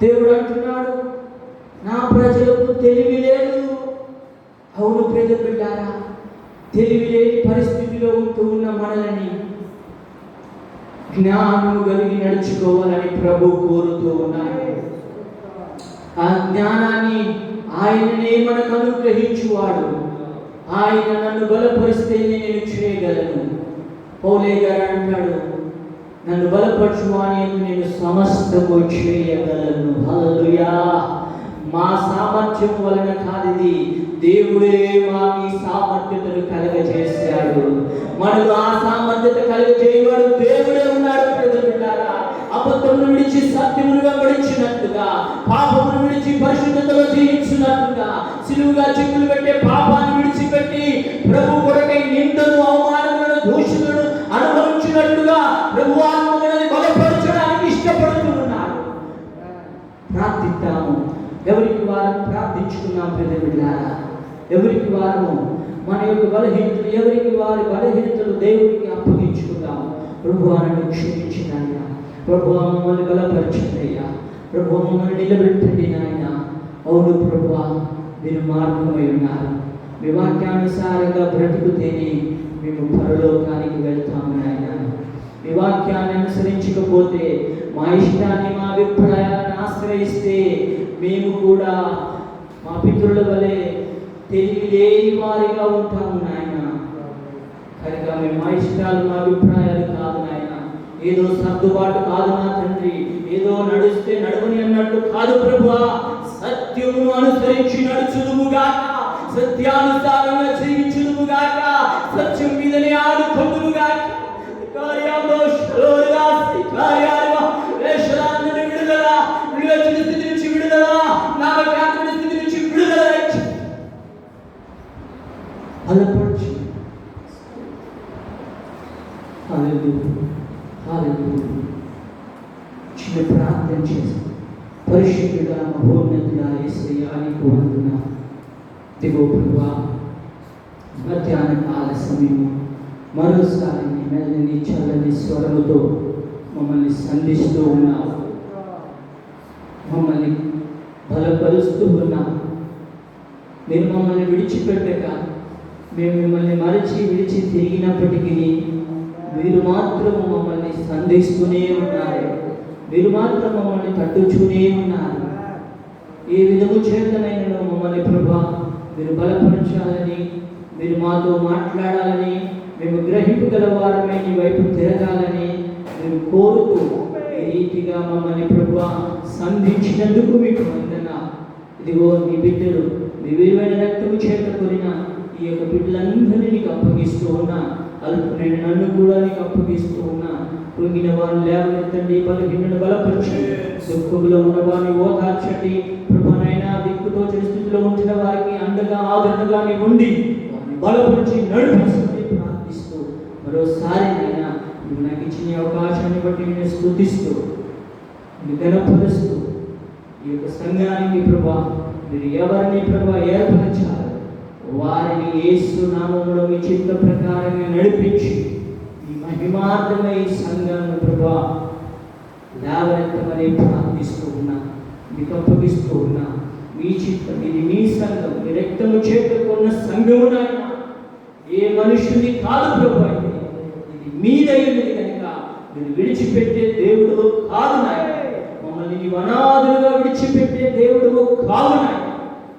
దేవుడు అంటున్నాడు, నా ప్రజలకు తెలివి లేదు. అవును ప్రియమిత్రులారా, తెలివి లేని పరిస్థితిలో ఉంటూ ఉన్న మనల్ని జ్ఞానము కలిగి నడుచుకోవాలని ప్రభు కోరుతూ ఉన్నాడు. ఆ జ్ఞానాన్ని ఆయననే మనకు అనుగ్రహించువాడు. ఆయన నన్ను బలపరిస్తే నేను చేయగలను. పౌలే గారు అంటాడు, నన్ను బలపరచువాని నేను సమస్తము చేయగలను. హల్లెలూయా. మా సామర్థ్యం వలన కాదిది, దేవుడే మాకు సామర్థ్యతను కలగజేశాడు. మనలో ఆ సామర్థ్యత కలగజేయవాడు దేవుడే ఉన్నాడు. ప్రియమిత్రులారా అబద్ధమును విడిచి సత్యమును వెంబడించినట్లుగా, పాపమును విడిచి పరిశుద్ధతలో జీవించినట్లుగా, సిలువుగా చిక్కులు పెట్టే పాపాన్ని విడిచిపెట్టి ప్రభు కొరకై నిందను, అవమానములను, దూషణలను అనుభవించినట్లుగా ప్రభు మనల్ని బలపరచడానికి ఇష్టపడుతూ ఉన్నాడు. ప్రార్థిద్దాము. ఎవరికి వారు ప్రార్థించుకున్నాం. ప్రియమిత్రులారా ఎవరికి వారు మన యొక్క బలహీనతలు, ఎవరికి వారి బలహీనతలు దేవుడికి అప్పగించుకుందాము. ప్రభువా నన్ను క్షమించు నాయన, ప్రభువా మమ్మల్ని బలపరచండి అయ్యా, ప్రభువా మమ్మల్ని నిలబెట్టండి నాయన. అవును ప్రభువా మీరు మార్గమై ఉన్నారు, మీ వాక్యానుసారంగా బ్రతుకుతేనే మేము పరలోకానికి వెళ్తాము నాయన. మీ వాక్యాన్ని అనుసరించకపోతే, మా ఇష్టాన్ని, మా అభిప్రాయాలను ఆశ్రయిస్తే మేము కూడా మా పితరుల వలె తెలివి లేని వారిగా ఉంటాము నాయన. కనుక మేము మా ఇష్టాలు, మా అభిప్రాయాలు కాదు నాయన, ఏదో సర్దుబాటు కాదు నా తండ్రి, ఏదో నడిస్తే నడువని అన్నట్టు కాదు ప్రభువా, సత్యమును అనుసరించి నడుచుదుముగాక, సత్యానుసారంగా జీవించుదుముగాక, సత్యం మీదనే ఆడుకొందుముగాక. స్థితి నుంచి విడుదల, నామకాత్మ స్థితి నుంచి విడుదల బలపరచు. చిన్న ప్రార్థన చేసి, పరిశుద్ధుడా మహోన్నతుడా యేసయ్యా నీకు వందనాలు. దిగో ప్రభువా, మధ్యాహ్న కాల సమయము మరోసారి నీ మెల్లని చల్లని స్వరముతో మమ్మల్ని సంధిస్తూ ఉన్నావు, మమ్మల్ని బలపరుస్తూ ఉన్నావు. మీరు మమ్మల్ని విడిచిపెట్టక, మేము మిమ్మల్ని మరచి విడిచి తిరిగినప్పటికీ మీరు మాత్రం మమ్మల్ని సంధిస్తూనే ఉన్నారు, మీరు మాత్రం మమ్మల్ని తట్టుచూనే ఉన్నారు. ఏ విధము చేతనైనా మమ్మల్ని ప్రభా మీరు బలపరచాలని, మీరు మాతో మాట్లాడాలని, మేము గ్రహింపగల వారమే నీ వైపు తిరగాలని మీరు కోరుతూ ఈ ఈ రీతిగా మమ్మల్ని ప్రభువా సంధించినందుకు మీకు వందనాలు. ఇదిగో నీ బిడ్డలు మీ విలువైన రక్తము చేత కొనిన ఈ యొక్క బిడ్డలందరినీ నీకు అప్పగిస్తూ ఉన్నా. అల్పునైన నన్ను కూడా నీకు అప్పగిస్తూ ఉన్నా. కృంగిన వారిని లేవనెత్తండి, బలహీనను బలపరచండి, దుఃఖంలో ఉన్న వారిని ఓదార్చండి. ప్రభునైనా దిక్కుతో స్థితిలో ఉంచిన వారికి అండగా ఆదరణగా ఉండి వారిని బలపరిచి నడిపించమని ప్రార్థిస్తూ మరోసారి నాయన నువ్వు నాకు ఇచ్చిన అవకాశాన్ని బట్టి నేను స్తుతిస్తూ నేను గణపరుస్తూ ఈ యొక్క సంఘానికి ప్రభా మీరు ఎవరిని ప్రభా ఏర్పరచాలి వారిని యేసు నామములో మీ చిత్త ప్రకారంగా నడిపించి ఈ మహిమార్థమై సంఘాన్ని ప్రభా లేవనెత్తమని ప్రార్థిస్తూ ఉన్నా, మీకు అప్పగిస్తూ ఉన్నా. మీ చిత్తం ఇది, మీ సంఘం, మీ రక్తము చేతుకున్న సంఘము నాయన, ఏ మనుషుని కాదు ప్రభా, ఇది మీదైనది కనుక మీరు విడిచిపెట్టే దేవుడు కాదు నాయన. మమ్మల్ని నీవు అనాథులుగా విడిచిపెట్టే దేవుడు కాదు నాయన.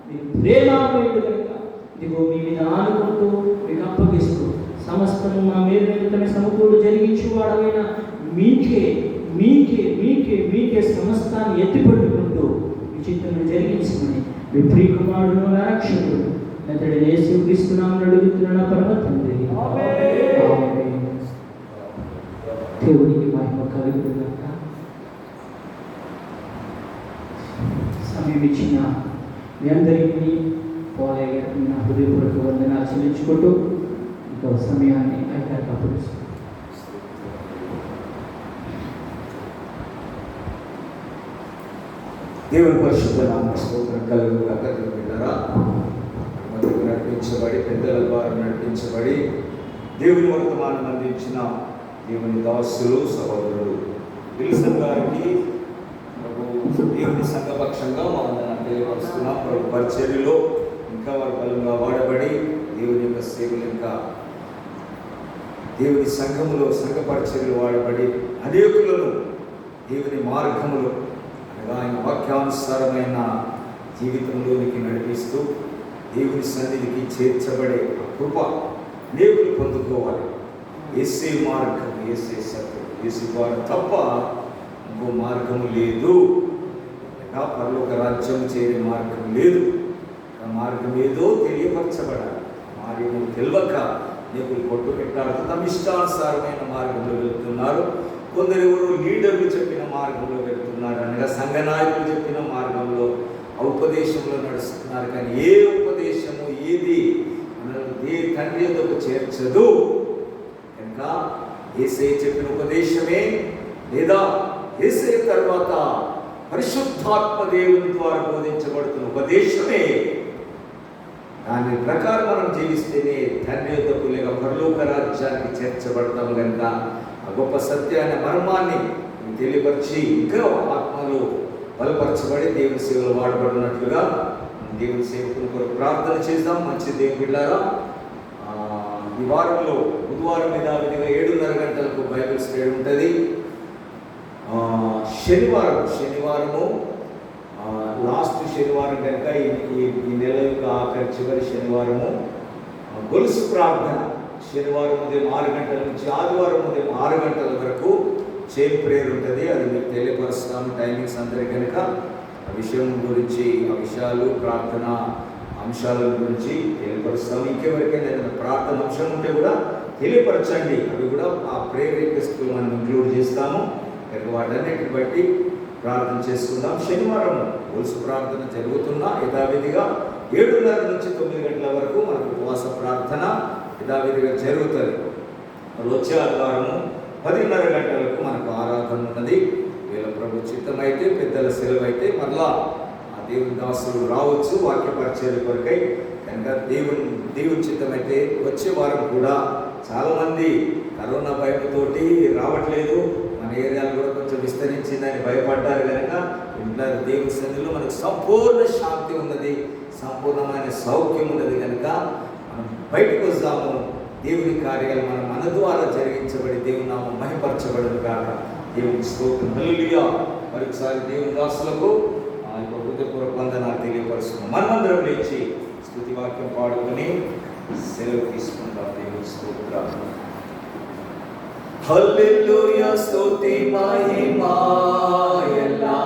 మీరు ప్రేమామయుడు కనుక ఇదిగో మీ మీద ఆనుకుంటూ మీకు అప్పగిస్తూ సమస్తము మా మీద నిమిత్తమే సమకూడు జరిగించేవాడమైన మీకే మీకే మీకే మీకే సమస్తాన్ని ఎత్తిపట్టుకుంటూ మీ చిత్తము జరిగించమని మీ ప్రియకుమారుడు నా రక్షకుడు అతడు యేసుక్రీస్తునామమున అడుగుతున్నాను పరమ తండ్రి. ఆమేన్. దేవునికి మహిమ కలుగునుగాక. సమయం ఇచ్చిన మీ అందరికీ పోలయ్య గారికి నా హృదయపూర్వక వందనాలు చెల్లించుకుంటూ ఇంకో సమయాన్ని అయ్యాక అప్పగిస్తున్నాను. దేవుని పరిశుద్ధ నామ స్తోత్రం కలుగుగాక. బిడ్డలారా, మనకు నడిపించబడి పెద్దల ద్వారా నడిపించబడి దేవుని వర్తమానం అందించిన దేవుని దాసులు సహోదరుడు విల్సన్ గారికి దేవుని సంఘపక్షంగా మా వందనాలు తెలియపరుస్తున్నాం. ప్రభు పరిచర్యలో ఇంకా వారు బలంగా వాడబడి దేవుని యొక్క సేవలు ఇంకా దేవుని సంఘములో సంఘ పరిచర్యలు వాడబడి అనేకులను దేవుని మార్గములో అనగా ఆయన వాక్యానుసారమైన జీవితంలోనికి నడిపిస్తూ దేవుని సన్నిధికి చేర్చబడే కృప అనేకులు పొందుకోవాలి. యేసే మార్గం, యేసే సత్యం, యేసు ద్వారా తప్ప ఇంకో మార్గము లేదు. పరలోక రాజ్యం చేరే మార్గం లేదు. ఆ మార్గం ఏదో తెలియపరచబడాలి. మార్గము తెలియక నీకు కొట్టు పెట్టాడు. తమ ఇష్టానుసారమైన మార్గంలో వెళ్తున్నారు. కొందరు ఎవరు లీడర్లు చెప్పిన మార్గంలో వెళ్తున్నారు, అనగా సంఘ నాయకులు చెప్పిన మార్గంలో ఉపదేశంలో నడుస్తున్నారు. కానీ ఏ ఉపదేశము ఏది ఏ తండ్రి యొద్దకు చేర్చదు. కనుక యేసయ్య చెప్పిన ఉపదేశమే లేదా యేసయ్య తర్వాత పరిశుద్ధాత్మ దేవుని ద్వారా బోధించబడుతున్న ఉపదేశమే, దాని ప్రకారం మనం జీవిస్తేనే తండ్రి యొద్దకు లేక పరలోక రాజ్యానికి చేర్చబడతాము. కనుక ఆ గొప్ప సత్యాన్ని మర్మాన్ని తెలియపరిచి ఇంకా ఆత్మలో బలపరచబడి దేవుని సేవలు వాడబడినట్లుగా దేవుని సేవకుల కొరకు ప్రార్థన చేద్దాం. మంచి దేవుని బిడ్డలారా, ఈ వారంలో బుధవారం మీద 7:30 గంటలకు బైబిల్ స్టడీ ఉంటుంది. శనివారము లాస్ట్ శనివారం కనుక ఈ నెల యొక్క ఆఖరి చివరి శనివారము గొలుసు ప్రార్థన. శనివారం ఉదయం 6 గంటల నుంచి ఆదివారం ఉదయం 6 గంటల వరకు చైన్ ప్రేయర్ ఉంటుంది. అది మీకు తెలియపరుస్తాము టైమింగ్స్ అందరి కనుక ఆ విషయం గురించి, ఆ విషయాలు ప్రార్థన అంశాల గురించి తెలియపరుస్తాము. ఇంకెవరికైనా ఏదైనా ప్రార్థన అంశం ఉంటే కూడా తెలియపరచండి. అవి కూడా ఆ ప్రేయర్ రిక్వెస్ట్ మనం ఇంక్లూడ్ చేస్తాము. కనుక వాటన్నిటిని బట్టి ప్రార్థన చేసుకుందాం. శనివారం గొలుసు ప్రార్థన జరుగుతున్నా యథావిధిగా 7:30 నుంచి 9 గంటల వరకు మనకు ఉపవాస ప్రార్థన యథావిధిగా జరుగుతుంది. వచ్చే ఆదివారము 10:30 గంటలకు మనకు ఆరాధన ఉన్నది. వీళ్ళ ప్రభు చిత్తం అయితే, పెద్దల సెలవు అయితే మరలా ఆ దేవుని దాసులు రావచ్చు వాక్య పరిచర్య కొరకై. కనుక దేవుని చిత్తం అయితే వచ్చే వారం కూడా చాలామంది కరోనా భయంతోటి రావట్లేదు. మన ఏరియాలో కూడా కొంచెం విస్తరించిందని భయపడ్డారు. కనుక ఇంట్లో దేవుని సన్నిధిలో మనకు సంపూర్ణ శాంతి ఉన్నది, సంపూర్ణమైన సౌఖ్యం ఉన్నది. కనుక మనం బయటకు వస్తాము. దేవుని కార్యాలు మన ద్వారా జరిగించబడి దేవుని నామం మహిమపరచబడదు కాక. దేవుని స్తోత్రం. హల్లెలూయా. మరొకసారి దేవుని దాసులకు ఆ యొక్క హృదయపూర్వక వందనాలు తెలియపరుస్తున్నాం. మనమందరం లేచి స్తుతి వాక్యం పాడుకొని సెలవు తీసుకుంటాం. దేవుని స్తోత్రం. హల్లెలూయా స్తుతి మహిమ ఎల్లా